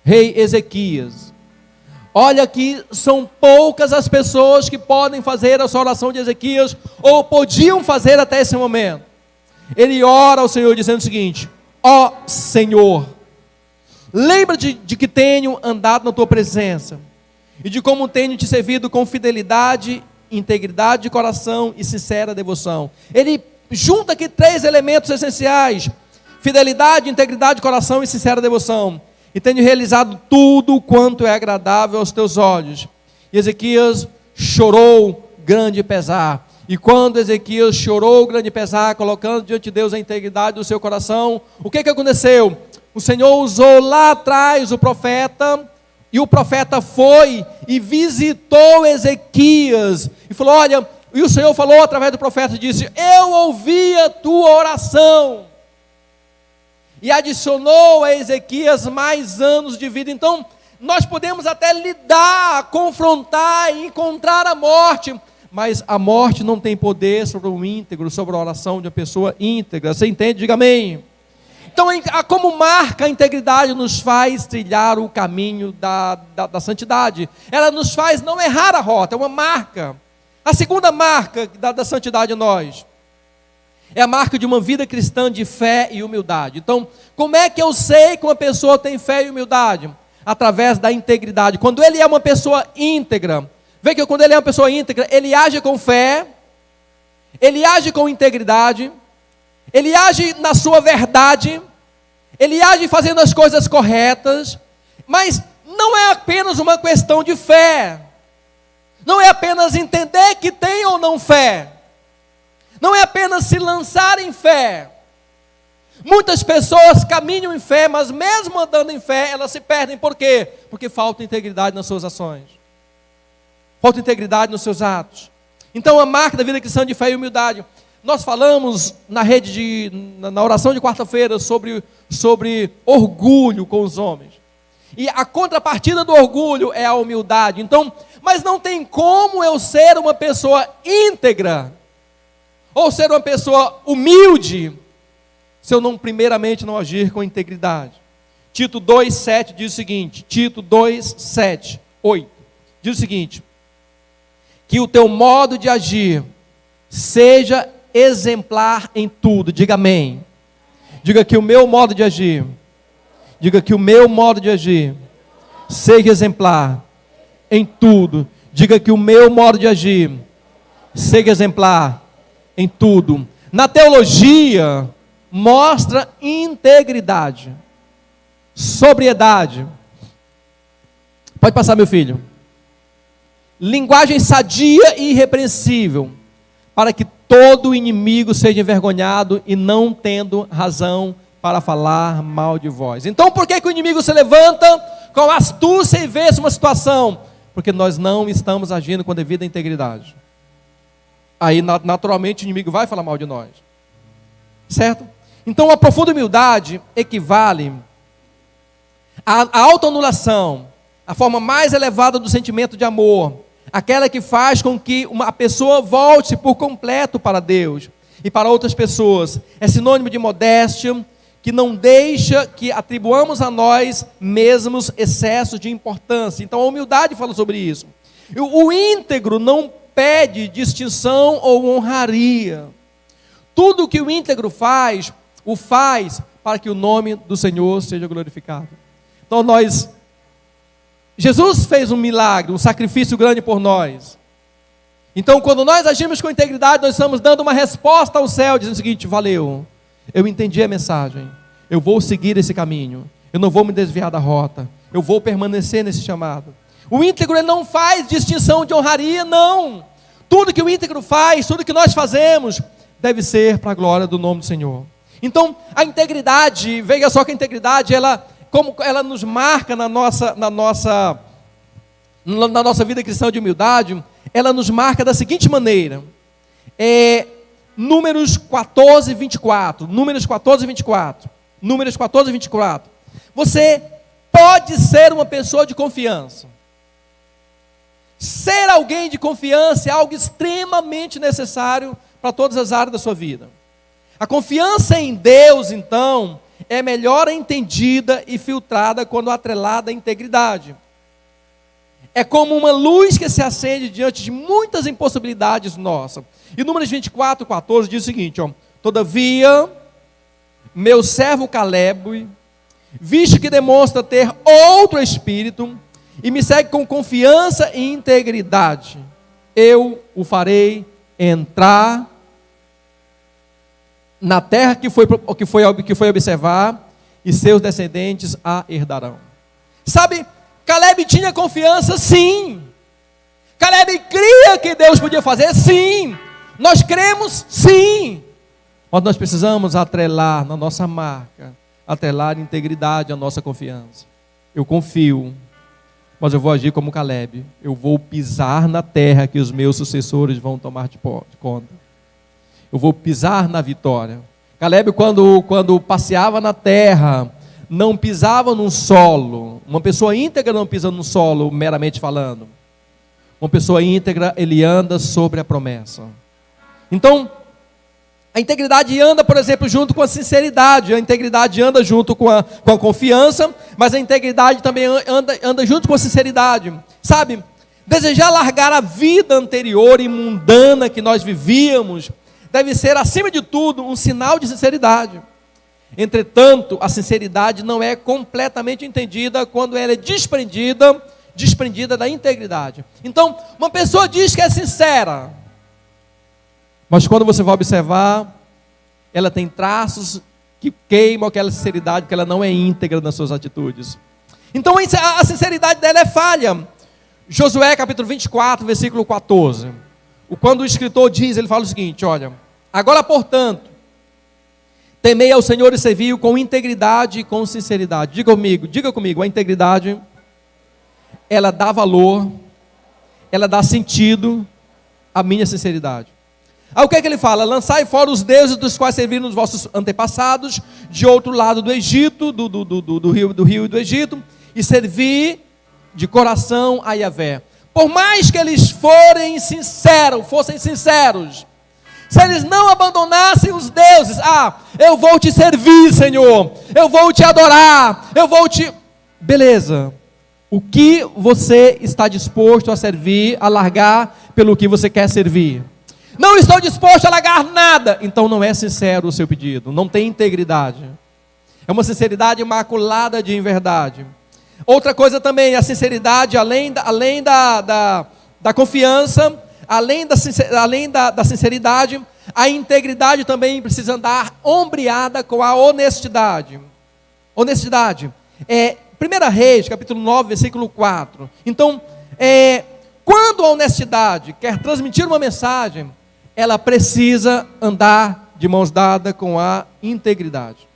Rei Ezequias. Olha que são poucas as pessoas que podem fazer essa oração de Ezequias, ou podiam fazer até esse momento. Ele ora ao Senhor dizendo o seguinte: ó Senhor, lembra-te de que tenho andado na tua presença, e de como tenho te servido com fidelidade, integridade de coração e sincera devoção. Ele junta aqui 3 elementos essenciais: fidelidade, integridade de coração e sincera devoção. E tenho realizado tudo quanto é agradável aos teus olhos. E Ezequias chorou grande pesar. E quando Ezequias chorou grande pesar, colocando diante de Deus a integridade do seu coração, o que aconteceu? O Senhor usou lá atrás o profeta, e o profeta foi e visitou Ezequias, e falou, olha, e o Senhor falou através do profeta, e disse, eu ouvi a tua oração, e adicionou a Ezequias mais anos de vida. Então, nós podemos até lidar, confrontar e encontrar a morte, mas a morte não tem poder sobre o íntegro, sobre a oração de uma pessoa íntegra. Você entende? Diga amém. Então, como marca, a integridade nos faz trilhar o caminho da santidade. Ela nos faz não errar a rota, é uma marca. A segunda marca da santidade em nós é a marca de uma vida cristã de fé e humildade. Então, como é que eu sei que uma pessoa tem fé e humildade? Através da integridade. Quando ele é uma pessoa íntegra, vê que quando ele é uma pessoa íntegra, ele age com fé, ele age com integridade, ele age na sua verdade, ele age fazendo as coisas corretas, mas não é apenas uma questão de fé, não é apenas entender que tem ou não fé, não é apenas se lançar em fé. Muitas pessoas caminham em fé, mas mesmo andando em fé, elas se perdem. Por quê? Porque falta integridade nas suas ações, falta integridade nos seus atos. Então, a marca da vida cristã de fé e humildade. Nós falamos na oração de quarta-feira sobre orgulho com os homens. E a contrapartida do orgulho é a humildade. Então, mas não tem como eu ser uma pessoa íntegra, ou ser uma pessoa humilde, se eu primeiramente não agir com integridade. Tito 2,7 diz o seguinte, Tito 2,7, 8, diz o seguinte, que o teu modo de agir seja exemplar em tudo. Diga amém. Diga que o meu modo de agir, seja exemplar em tudo. Diga que o meu modo de agir seja exemplar em tudo. Na teologia, mostra integridade, sobriedade. Pode passar, meu filho. Linguagem sadia e irrepreensível, para que todo inimigo seja envergonhado e não tendo razão para falar mal de vós. Então, por que o inimigo se levanta com astúcia e vê uma situação? Porque nós não estamos agindo com devida integridade. Aí, naturalmente, o inimigo vai falar mal de nós. Certo? Então, a profunda humildade equivale à autoanulação, a forma mais elevada do sentimento de amor, aquela que faz com que uma pessoa volte por completo para Deus e para outras pessoas. É sinônimo de modéstia, que não deixa que atribuamos a nós mesmos excesso de importância. Então a humildade fala sobre isso. O íntegro não pede distinção ou honraria. Tudo que o íntegro faz, o faz para que o nome do Senhor seja glorificado. Então Jesus fez um milagre, um sacrifício grande por nós. Então quando nós agimos com integridade, nós estamos dando uma resposta ao céu, dizendo o seguinte: valeu, eu entendi a mensagem, eu vou seguir esse caminho, eu não vou me desviar da rota, eu vou permanecer nesse chamado. O íntegro, ele não faz distinção de honraria, não. Tudo que o íntegro faz, tudo que nós fazemos, deve ser para a glória do nome do Senhor. Então, a integridade, veja só que a integridade, como ela nos marca na nossa vida cristã de humildade, ela nos marca da seguinte maneira. Números 14, 24. Números 14, 24. Números 14, 24. Você pode ser uma pessoa de confiança. Ser alguém de confiança é algo extremamente necessário para todas as áreas da sua vida. A confiança em Deus, então, é melhor entendida e filtrada quando atrelada à integridade. É como uma luz que se acende diante de muitas impossibilidades nossas. E Números 24, 14 diz o seguinte: todavia, meu servo Caleb, visto que demonstra ter outro espírito, e me segue com confiança e integridade, eu o farei entrar na terra que foi observar, e seus descendentes a herdarão. Sabe, Caleb tinha confiança, sim. Caleb cria que Deus podia fazer, sim. Nós cremos, sim. Mas nós precisamos atrelar na nossa marca, atrelar integridade à nossa confiança. Eu confio, mas eu vou agir como Caleb. Eu vou pisar na terra que os meus sucessores vão tomar de conta. Eu vou pisar na vitória. Caleb, quando passeava na terra, não pisava num solo. Uma pessoa íntegra não pisa num solo, meramente falando. Uma pessoa íntegra, ele anda sobre a promessa. Então, a integridade anda, por exemplo, junto com a sinceridade. A integridade anda junto com a confiança, mas a integridade também anda junto com a sinceridade. Sabe, desejar largar a vida anterior e mundana que nós vivíamos deve ser, acima de tudo, um sinal de sinceridade. Entretanto, a sinceridade não é completamente entendida quando ela é desprendida da integridade. Então, uma pessoa diz que é sincera, mas quando você vai observar, ela tem traços que queimam aquela sinceridade, porque ela não é íntegra nas suas atitudes. Então, a sinceridade dela é falha. Josué capítulo 24, versículo 14. Quando o escritor diz, ele fala o seguinte: olha, agora portanto, temei ao Senhor e servi-o com integridade e com sinceridade. Diga comigo, a integridade, ela dá valor, ela dá sentido à minha sinceridade. Aí o que é que ele fala? Lançai fora os deuses dos quais serviram os vossos antepassados, de outro lado do Egito, do rio e do Egito, e servi de coração a Yahvé. Por mais que eles fossem sinceros, se eles não abandonassem os deuses, eu vou te servir, Senhor, eu vou te adorar, beleza, o que você está disposto a servir, a largar pelo que você quer servir? Não estou disposto a largar nada, então não é sincero o seu pedido, não tem integridade, é uma sinceridade imaculada de inverdade. Outra coisa também, a sinceridade, além da confiança, além da sinceridade, a integridade também precisa andar ombreada com a honestidade. Honestidade. 1 Reis, capítulo 9, versículo 4. Então, quando a honestidade quer transmitir uma mensagem, ela precisa andar de mãos dadas com a integridade.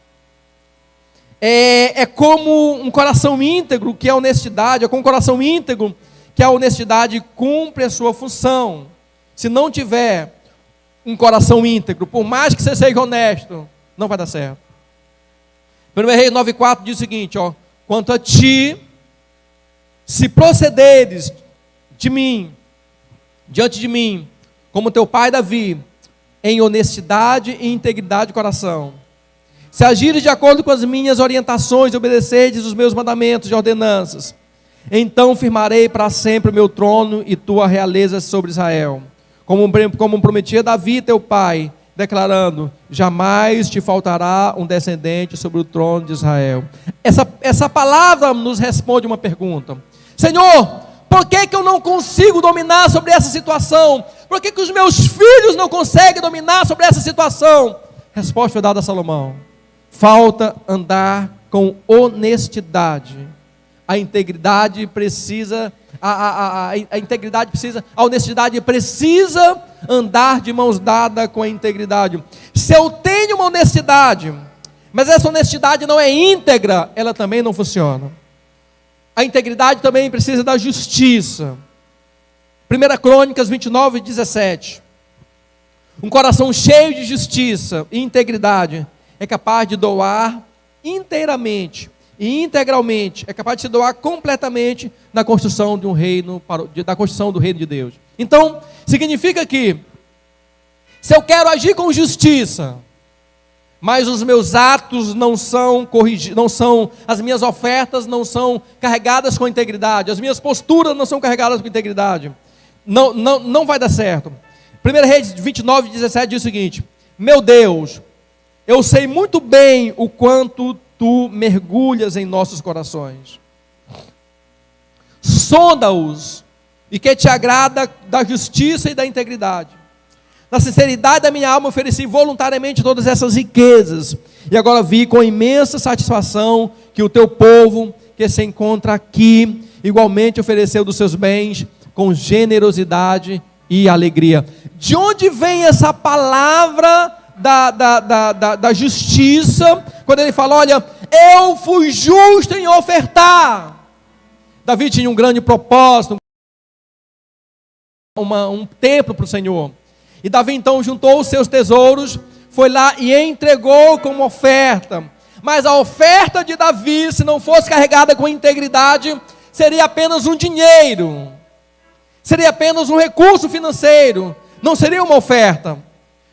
É como um coração íntegro que a honestidade, é com um coração íntegro que a honestidade cumpre a sua função. Se não tiver um coração íntegro, por mais que você seja honesto, não vai dar certo. 1 Reis 9,4 diz o seguinte: quanto a ti, Se procederes diante de mim, como teu pai Davi, em honestidade e integridade de coração, se agires de acordo com as minhas orientações e obedecerdes os meus mandamentos e ordenanças, então firmarei para sempre o meu trono e tua realeza sobre Israel, como prometia Davi teu pai, declarando: jamais te faltará um descendente sobre o trono de Israel. Essa palavra nos responde uma pergunta: Senhor, por que eu não consigo dominar sobre essa situação? Por que os meus filhos não conseguem dominar sobre essa situação? Resposta foi dada a Salomão: falta andar com honestidade. A integridade precisa, a honestidade precisa andar de mãos dadas com a integridade. Se eu tenho uma honestidade, mas essa honestidade não é íntegra, ela também não funciona. A integridade também precisa da justiça. 1 Crônicas 29, 17. Um coração cheio de justiça e integridade é capaz de doar inteiramente e integralmente, é capaz de se doar completamente na construção de um reino, da construção do reino de Deus. Então, significa que, se eu quero agir com justiça, mas os meus atos não são as minhas ofertas não são carregadas com integridade, as minhas posturas não são carregadas com integridade, não vai dar certo. 1 Reis 29, 17 diz o seguinte: meu Deus, eu sei muito bem o quanto tu mergulhas em nossos corações. Sonda-os, e que te agrada da justiça e da integridade. Na sinceridade da minha alma ofereci voluntariamente todas essas riquezas, e agora vi com imensa satisfação que o teu povo, que se encontra aqui, igualmente ofereceu dos seus bens com generosidade e alegria. De onde vem essa palavra da justiça, quando ele fala: olha, eu fui justo em ofertar? Davi tinha um grande propósito, um templo para o Senhor, e Davi então juntou os seus tesouros, foi lá e entregou como oferta. Mas a oferta de Davi, se não fosse carregada com integridade, seria apenas um dinheiro, seria apenas um recurso financeiro, não seria uma oferta.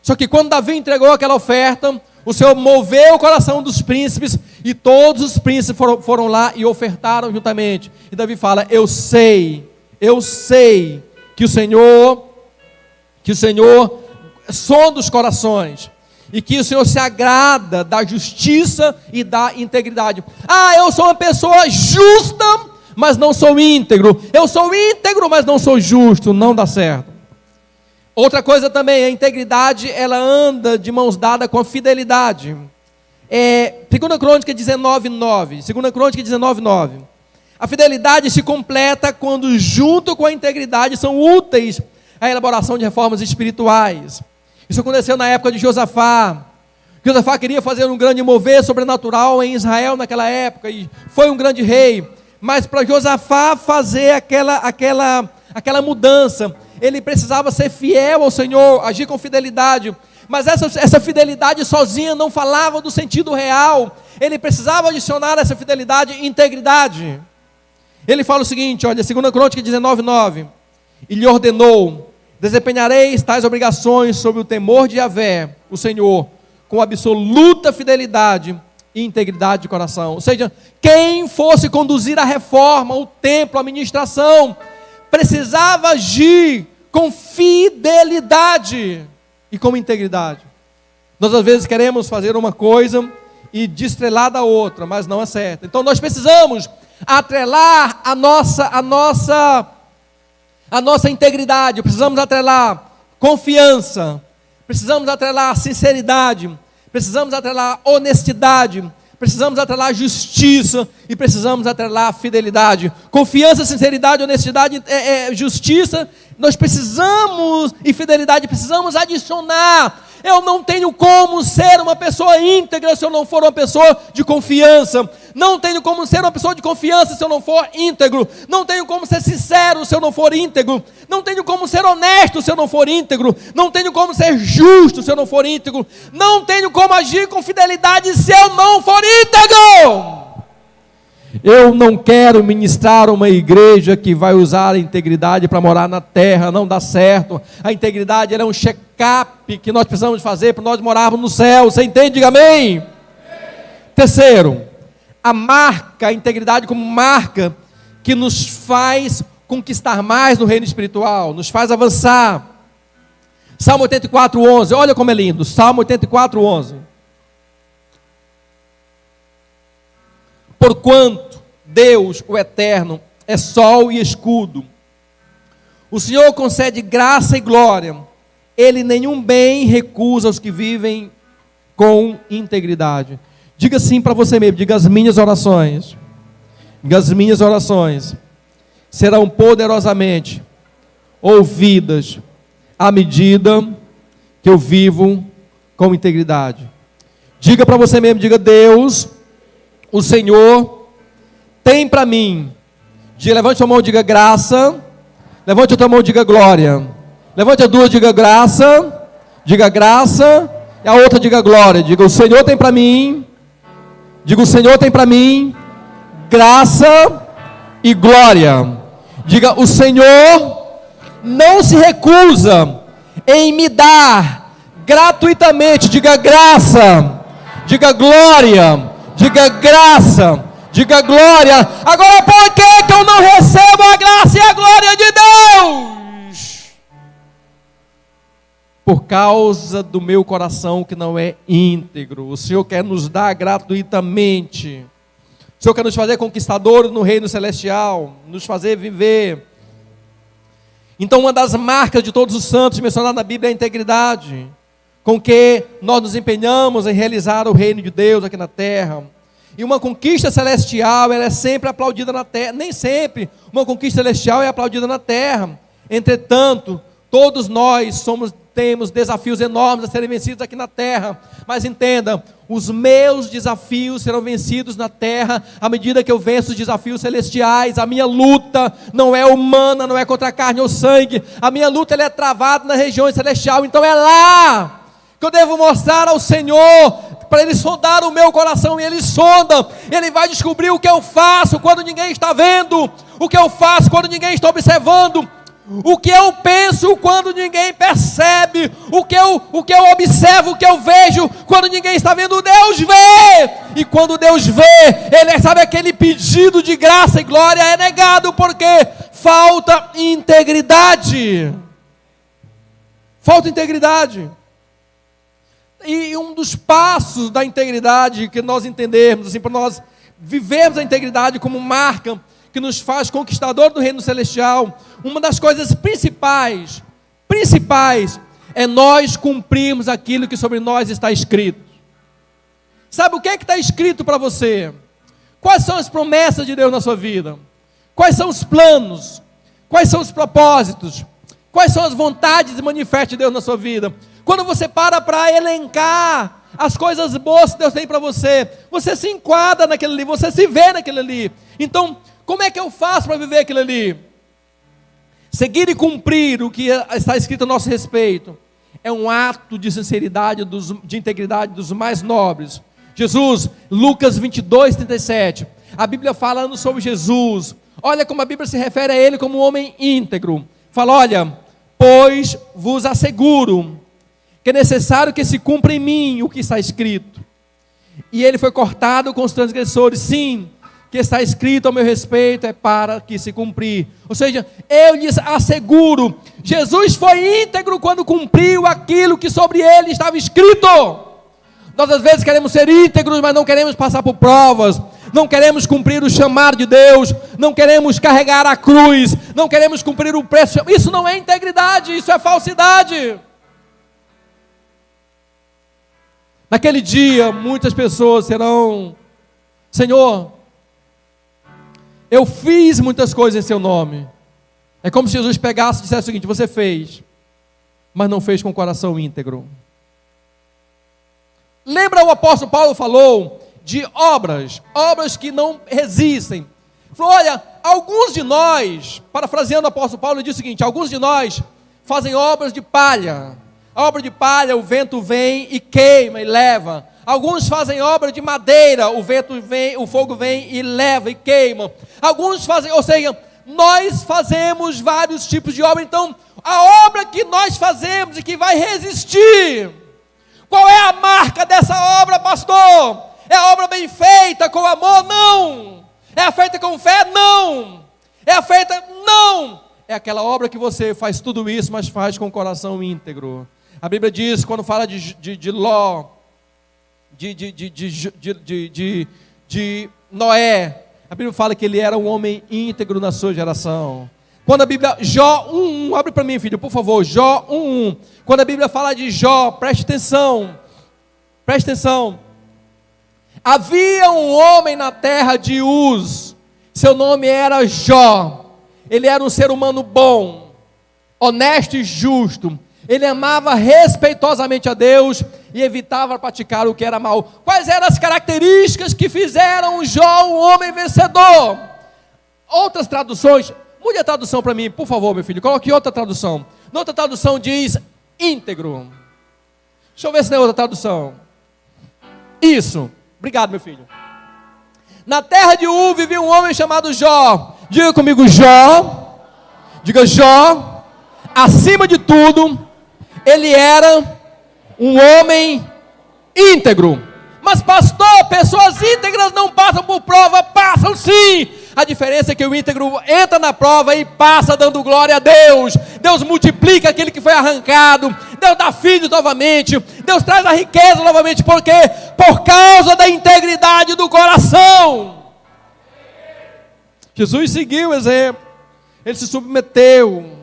Só que quando Davi entregou aquela oferta, o Senhor moveu o coração dos príncipes, e todos os príncipes foram lá e ofertaram juntamente. E Davi fala: eu sei que o Senhor sonda os corações, e que o Senhor se agrada da justiça e da integridade. Eu sou uma pessoa justa, mas não sou íntegro. Eu sou íntegro, mas não sou justo. Não dá certo. Outra coisa também, a integridade, ela anda de mãos dadas com a fidelidade. 2 Crônica 19:9. 2 Crônica 19:9. A fidelidade se completa quando, junto com a integridade, são úteis à elaboração de reformas espirituais. Isso aconteceu na época de Josafá. Josafá queria fazer um grande mover sobrenatural em Israel naquela época, e foi um grande rei. Mas para Josafá fazer aquela mudança, ele precisava ser fiel ao Senhor, agir com fidelidade. Mas essa fidelidade sozinha não falava do sentido real. Ele precisava adicionar essa fidelidade integridade. Ele fala o seguinte, olha, 2 Crônica 19:9. E lhe ordenou: desempenhareis tais obrigações sob o temor de Yahvé, o Senhor, com absoluta fidelidade e integridade de coração. Ou seja, quem fosse conduzir a reforma, o templo, a administração, precisava agir com fidelidade e com integridade. Nós às vezes queremos fazer uma coisa e destrelar da outra, mas não é certo. Então nós precisamos atrelar a nossa integridade, precisamos atrelar confiança, precisamos atrelar sinceridade, precisamos atrelar honestidade, precisamos atrelar justiça e precisamos atrelar fidelidade. Confiança, sinceridade, honestidade, justiça, nós precisamos, e fidelidade precisamos adicionar. Eu não tenho como ser uma pessoa íntegra se eu não for uma pessoa de confiança. Não tenho como ser uma pessoa de confiança se eu não for íntegro. Não tenho como ser sincero se eu não for íntegro. Não tenho como ser honesto se eu não for íntegro. Não tenho como ser justo se eu não for íntegro. Não tenho como agir com fidelidade se eu não for íntegro. Eu não quero ministrar uma igreja que vai usar a integridade para morar na terra, não dá certo. A integridade ela é um check-up que nós precisamos fazer para nós morarmos no céu. Você entende? Diga amém. Terceiro, a integridade como marca que nos faz conquistar mais no reino espiritual, nos faz avançar. Salmo 84:11, olha como é lindo, Salmo 84:11. Porquanto Deus, o Eterno, é sol e escudo, o Senhor concede graça e glória, Ele nenhum bem recusa aos que vivem com integridade. Diga assim para você mesmo, diga: as minhas orações serão poderosamente ouvidas à medida que eu vivo com integridade. Diga para você mesmo, diga: Deus, o Senhor tem para mim. Levante a sua mão e diga graça. Levante a tua mão e diga glória. Levante a duas, diga graça. Diga graça. E a outra diga glória. Diga: o Senhor tem para mim. Diga: o Senhor tem para mim graça e glória. Diga: o Senhor não se recusa em me dar gratuitamente. Diga graça. Diga glória. Diga graça, diga glória. Agora por que eu não recebo a graça e a glória de Deus? Por causa do meu coração que não é íntegro. O Senhor quer nos dar gratuitamente. O Senhor quer nos fazer conquistadores no reino celestial, nos fazer viver. Então uma das marcas de todos os santos mencionadas na Bíblia é a integridade, com que nós nos empenhamos em realizar o reino de Deus aqui na terra. E uma conquista celestial, ela é sempre aplaudida na terra. Nem sempre uma conquista celestial é aplaudida na terra. Entretanto, todos nós temos desafios enormes a serem vencidos aqui na terra. Mas entenda, os meus desafios serão vencidos na terra à medida que eu venço os desafios celestiais. A minha luta não é humana, não é contra a carne ou sangue. A minha luta ela é travada na região celestial. Então é lá que eu devo mostrar ao Senhor, para Ele sondar o meu coração, e Ele sonda. Ele vai descobrir o que eu faço quando ninguém está vendo, o que eu faço quando ninguém está observando, o que eu penso quando ninguém percebe, o que eu observo, o que eu vejo quando ninguém está vendo. Deus vê, e quando Deus vê, Ele sabe, aquele pedido de graça e glória é negado, porque falta integridade. Falta integridade. E um dos passos da integridade que nós entendemos, assim, para nós vivermos a integridade como marca que nos faz conquistador do reino celestial, uma das coisas principais é nós cumprirmos aquilo que sobre nós está escrito. Sabe o que é que está escrito para você? Quais são as promessas de Deus na sua vida? Quais são os planos? Quais são os propósitos? Quais são as vontades e manifestos de Deus na sua vida? Quando você para elencar as coisas boas que Deus tem para você, você se enquadra naquele ali, você se vê naquele ali. Então, como é que eu faço para viver aquilo ali? Seguir e cumprir o que está escrito a nosso respeito é um ato de sinceridade, de integridade dos mais nobres. Jesus, Lucas 22:37, a Bíblia falando sobre Jesus, olha como a Bíblia se refere a Ele como um homem íntegro. Fala: olha, pois vos asseguro que é necessário que se cumpra em mim o que está escrito. E ele foi cortado com os transgressores. Sim, que está escrito ao meu respeito é para que se cumprir. Ou seja, eu lhes asseguro, Jesus foi íntegro quando cumpriu aquilo que sobre ele estava escrito. Nós às vezes queremos ser íntegros, mas não queremos passar por provas, não queremos cumprir o chamado de Deus, não queremos carregar a cruz, não queremos cumprir o preço. Isso não é integridade, isso é falsidade. Naquele dia, muitas pessoas serão: Senhor, eu fiz muitas coisas em seu nome. É como se Jesus pegasse e dissesse o seguinte: você fez, mas não fez com o coração íntegro. Lembra, o apóstolo Paulo falou de obras que não resistem. Falou: olha, alguns de nós, parafraseando o apóstolo Paulo, ele diz o seguinte: alguns de nós fazem obras de palha. A obra de palha, o vento vem e queima e leva. Alguns fazem obra de madeira, o vento vem, o fogo vem e leva e queima. Alguns fazem, ou seja, nós fazemos vários tipos de obra. Então, a obra que nós fazemos e que vai resistir, qual é a marca dessa obra, pastor? É a obra bem feita, com amor? Não. É a feita com fé? Não. É a feita? Não. É aquela obra que você faz tudo isso, mas faz com o coração íntegro. A Bíblia diz, quando fala de Ló, de Noé, a Bíblia fala que ele era um homem íntegro na sua geração. Quando a Bíblia, Jó 1:1, abre para mim, filho, por favor, Jó 1:1. Quando a Bíblia fala de Jó, preste atenção. Havia um homem na terra de Uz, seu nome era Jó. Ele era um ser humano bom, honesto e justo. Ele amava respeitosamente a Deus e evitava praticar o que era mal. Quais eram as características que fizeram Jó um homem vencedor? Outras traduções, mude a tradução para mim, por favor, meu filho, coloque outra tradução. Na outra tradução diz íntegro. Deixa eu ver se tem outra tradução. Isso, obrigado, meu filho. Na terra de Uz vivia um homem chamado Jó. Diga comigo, Jó. Diga, Jó. Acima de tudo, ele era um homem íntegro. Mas pastor, pessoas íntegras não passam por prova. Passam sim. A diferença é que o íntegro entra na prova e passa dando glória a Deus. Deus multiplica aquele que foi arrancado. Deus dá filhos novamente. Deus traz a riqueza novamente. Por quê? Por causa da integridade do coração. Jesus seguiu o exemplo. Ele se submeteu.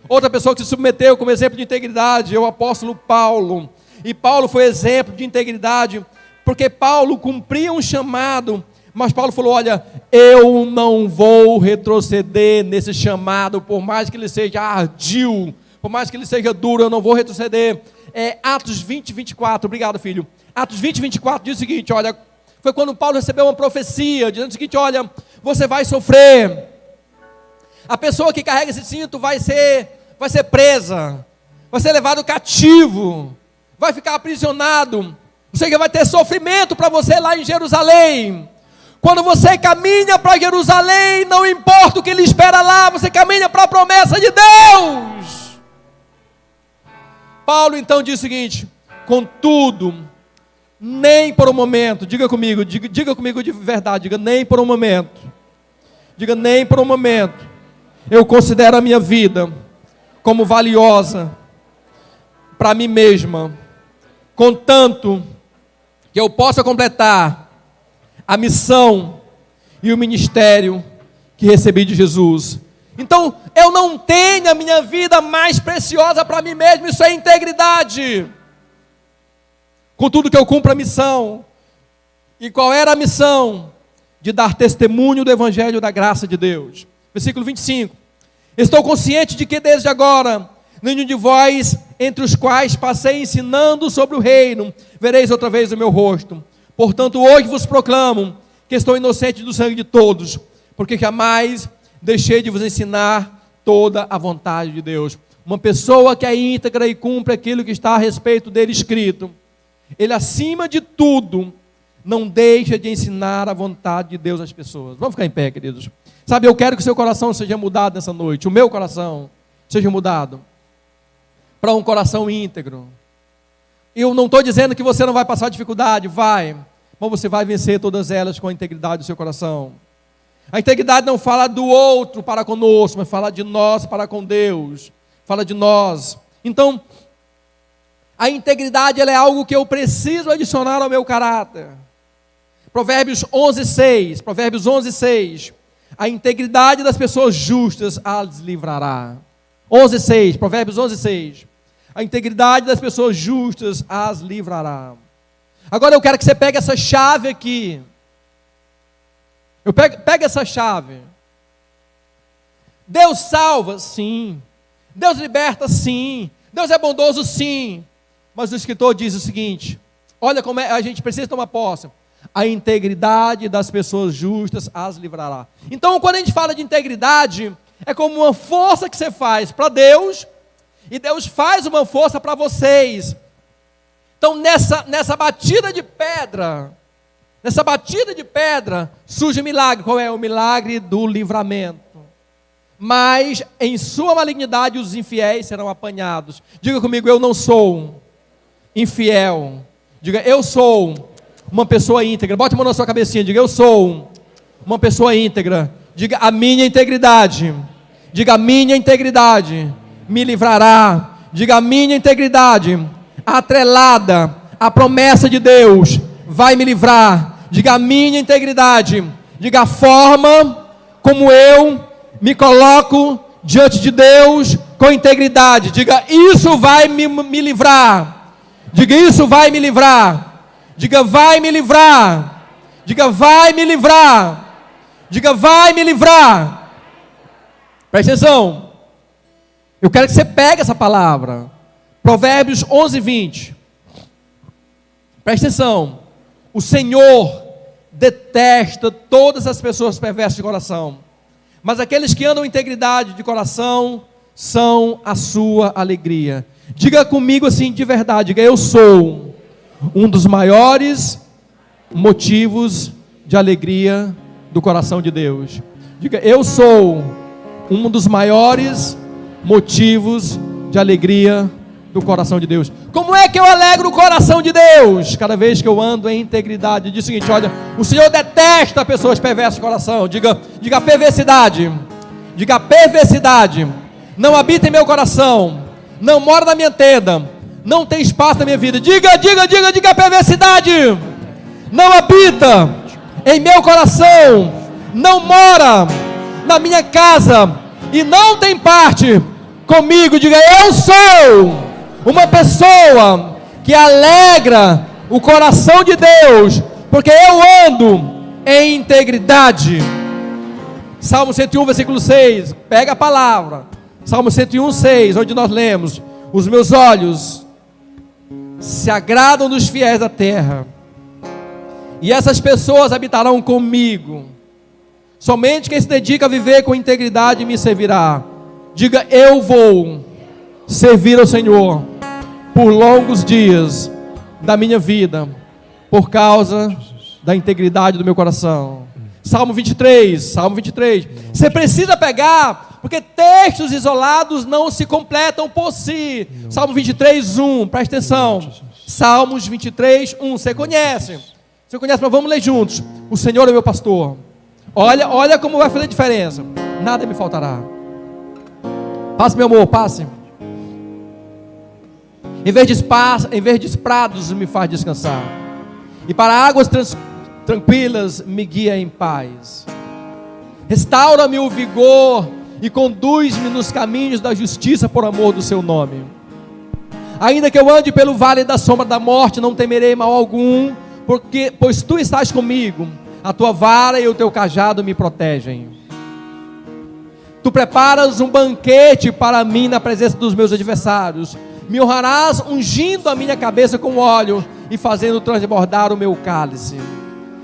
Outra pessoa que se submeteu como exemplo de integridade é o apóstolo Paulo. E Paulo foi exemplo de integridade, porque Paulo cumpria um chamado, mas Paulo falou, olha, eu não vou retroceder nesse chamado, por mais que ele seja ardil, por mais que ele seja duro, eu não vou retroceder. Atos 20:24, obrigado, filho. Atos 20:24 diz o seguinte, olha, foi quando Paulo recebeu uma profecia, dizendo o seguinte, olha, você vai sofrer. A pessoa que carrega esse cinto vai ser presa, vai ser levado cativo, vai ficar aprisionado. Ou seja, vai ter sofrimento para você lá em Jerusalém. Quando você caminha para Jerusalém, não importa o que lhe espera lá, você caminha para a promessa de Deus. Paulo então diz o seguinte, contudo, nem por um momento, diga comigo de verdade, diga nem por um momento, eu considero a minha vida como valiosa para mim mesma, contanto que eu possa completar a missão e o ministério que recebi de Jesus. Então, eu não tenho a minha vida mais preciosa para mim mesmo, isso é integridade. Contudo que eu cumpro a missão. E qual era a missão? De dar testemunho do evangelho da graça de Deus. Versículo 25. Estou consciente de que desde agora, nenhum de vós, entre os quais passei ensinando sobre o reino, vereis outra vez o meu rosto. Portanto, hoje vos proclamo que estou inocente do sangue de todos, porque jamais deixei de vos ensinar toda a vontade de Deus. Uma pessoa que é íntegra e cumpre aquilo que está a respeito dele escrito, ele acima de tudo, não deixa de ensinar a vontade de Deus às pessoas. Vamos ficar em pé, queridos. Sabe, eu quero que o seu coração seja mudado nessa noite, o meu coração seja mudado para um coração íntegro. Eu não estou dizendo que você não vai passar dificuldade, vai, mas você vai vencer todas elas com a integridade do seu coração. A integridade não fala do outro para conosco, mas fala de nós para com Deus, fala de nós. Então, a integridade ela é algo que eu preciso adicionar ao meu caráter. Provérbios 11:6, a integridade das pessoas justas as livrará. 11:6, Provérbios 11:6, a integridade das pessoas justas as livrará. Agora eu quero que você pegue essa chave aqui. Pega essa chave. Deus salva, sim. Deus liberta, sim. Deus é bondoso, sim. Mas o escritor diz o seguinte, olha como a gente precisa tomar posse. A integridade das pessoas justas as livrará. Então, quando a gente fala de integridade, é como uma força que você faz para Deus, e Deus faz uma força para vocês. Então nessa batida de pedra, surge o milagre. Qual é? O milagre do livramento. Mas em sua malignidade os infiéis serão apanhados. Diga comigo, eu não sou infiel. Diga, eu sou uma pessoa íntegra. Bote a mão na sua cabecinha, diga, eu sou uma pessoa íntegra. Diga, a minha integridade. Diga, a minha integridade me livrará. Diga, a minha integridade atrelada à promessa de Deus vai me livrar. Diga, a minha integridade. Diga, a forma como eu me coloco diante de Deus com integridade. Diga, isso vai me livrar. Diga, isso vai me livrar. Diga, vai me livrar. Diga, vai me livrar. Diga, vai me livrar. Presta atenção. Eu quero que você pegue essa palavra. Provérbios 11:20. Presta atenção. O Senhor detesta todas as pessoas perversas de coração, mas aqueles que andam em integridade de coração são a sua alegria. Diga comigo assim de verdade, diga, eu sou um dos maiores motivos de alegria do coração de Deus. Diga, eu sou um dos maiores motivos de alegria do coração de Deus. Como é que eu alegro o coração de Deus? Cada vez que eu ando em integridade. Diz o seguinte, olha, o Senhor detesta pessoas perversas de coração. Diga perversidade. Diga perversidade. Não habita em meu coração. Não mora na minha tenda. Não tem espaço na minha vida. Diga perversidade. Não habita em meu coração. Não mora na minha casa. E não tem parte comigo. Diga, eu sou uma pessoa que alegra o coração de Deus, porque eu ando em integridade. Salmo 101, versículo 6, pega a palavra. Salmo 101, 6, onde nós lemos, os meus olhos se agradam dos fiéis da terra, e essas pessoas habitarão comigo. Somente quem se dedica a viver com integridade me servirá. Diga, eu vou servir ao Senhor por longos dias da minha vida, por causa da integridade do meu coração. Salmo 23. Você precisa pegar, porque textos isolados não se completam por si. Salmo 23, 1, presta atenção. Salmos 23, 1, você conhece, mas vamos ler juntos. O Senhor é meu pastor. Olha como vai fazer diferença. Nada me faltará. Passe, meu amor, passe. Em verdes prados me faz descansar, e para águas tranquilas me guia em paz. Restaura-me o vigor e conduz-me nos caminhos da justiça por amor do seu nome. Ainda que eu ande pelo vale da sombra da morte, não temerei mal algum, pois tu estás comigo. A tua vara e o teu cajado me protegem. Tu preparas um banquete para mim na presença dos meus adversários. Me honrarás ungindo a minha cabeça com óleo e fazendo transbordar o meu cálice.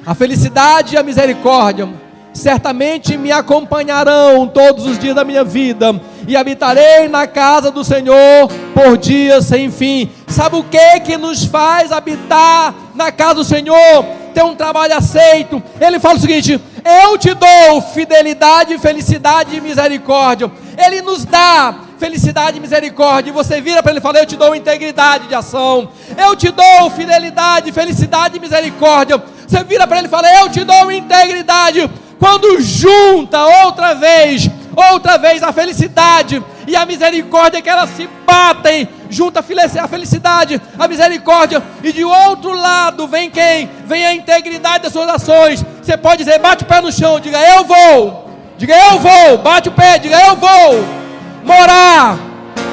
A felicidade e a misericórdia certamente me acompanharão todos os dias da minha vida, e habitarei na casa do Senhor por dias sem fim. Sabe o que nos faz habitar na casa do Senhor? Ter um trabalho aceito. Ele fala o seguinte: eu te dou fidelidade, felicidade e misericórdia. Ele nos dá felicidade e misericórdia, e você vira para ele e fala: eu te dou integridade de ação. Eu te dou fidelidade, felicidade e misericórdia. Você vira para ele e fala: eu te dou integridade. Quando junta outra vez a felicidade e a misericórdia, que elas se batem, junta a felicidade, a misericórdia, e de outro lado vem quem? Vem a integridade das suas ações. Você pode dizer, bate o pé no chão, diga eu vou, bate o pé, diga eu vou morar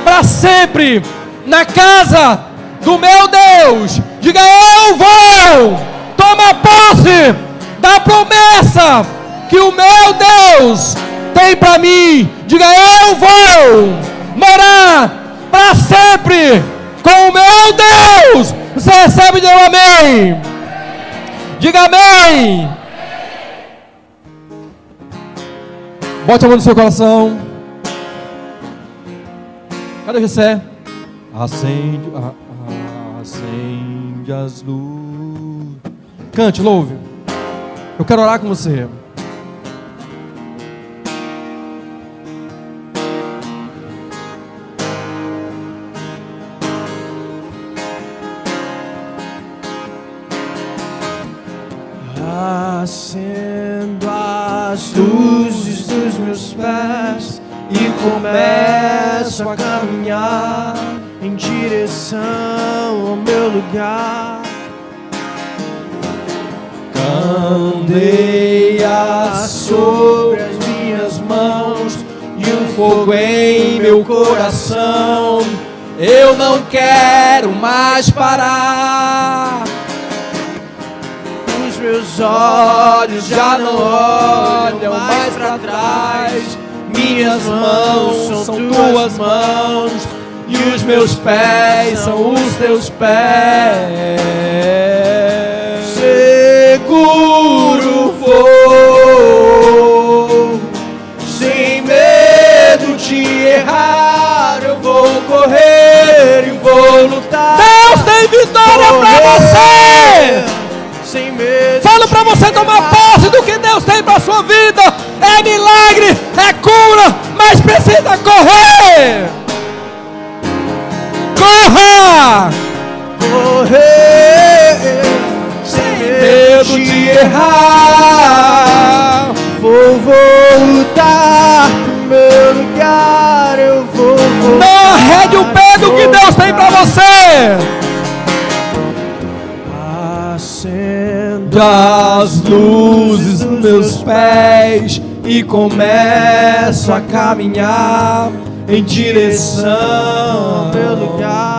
para sempre na casa do meu Deus. Diga eu vou tomar posse da promessa que o meu Deus tem para mim. Diga eu vou morar para sempre com o meu Deus. Você recebe de um amém? Diga amém. Bote a mão no seu coração. Cadê você? Acende acende as luzes. Cante, louve. Eu quero orar com você. Acendo as luzes dos meus pés e começo a caminhar em direção ao meu lugar. Candeia sobre as minhas mãos e um fogo em meu coração. Eu não quero mais parar. Os meus olhos já não olham mais para trás. Minhas mãos são tuas mãos e os meus pés são os teus pés. Seguro vou, sem medo de errar. Eu vou correr e vou lutar. Deus tem vitória para você. Sem medo. Falo para você tomar posse do que Deus tem para sua vida. É milagre, é cura, mas precisa correr. Corra! Correr sem medo de errar. Vou voltar pro meu lugar. Eu vou voltar. Não arrede o pé do que Deus tem para você. Acendo as luzes dos meus pés e começo a caminhar em direção ao meu lugar.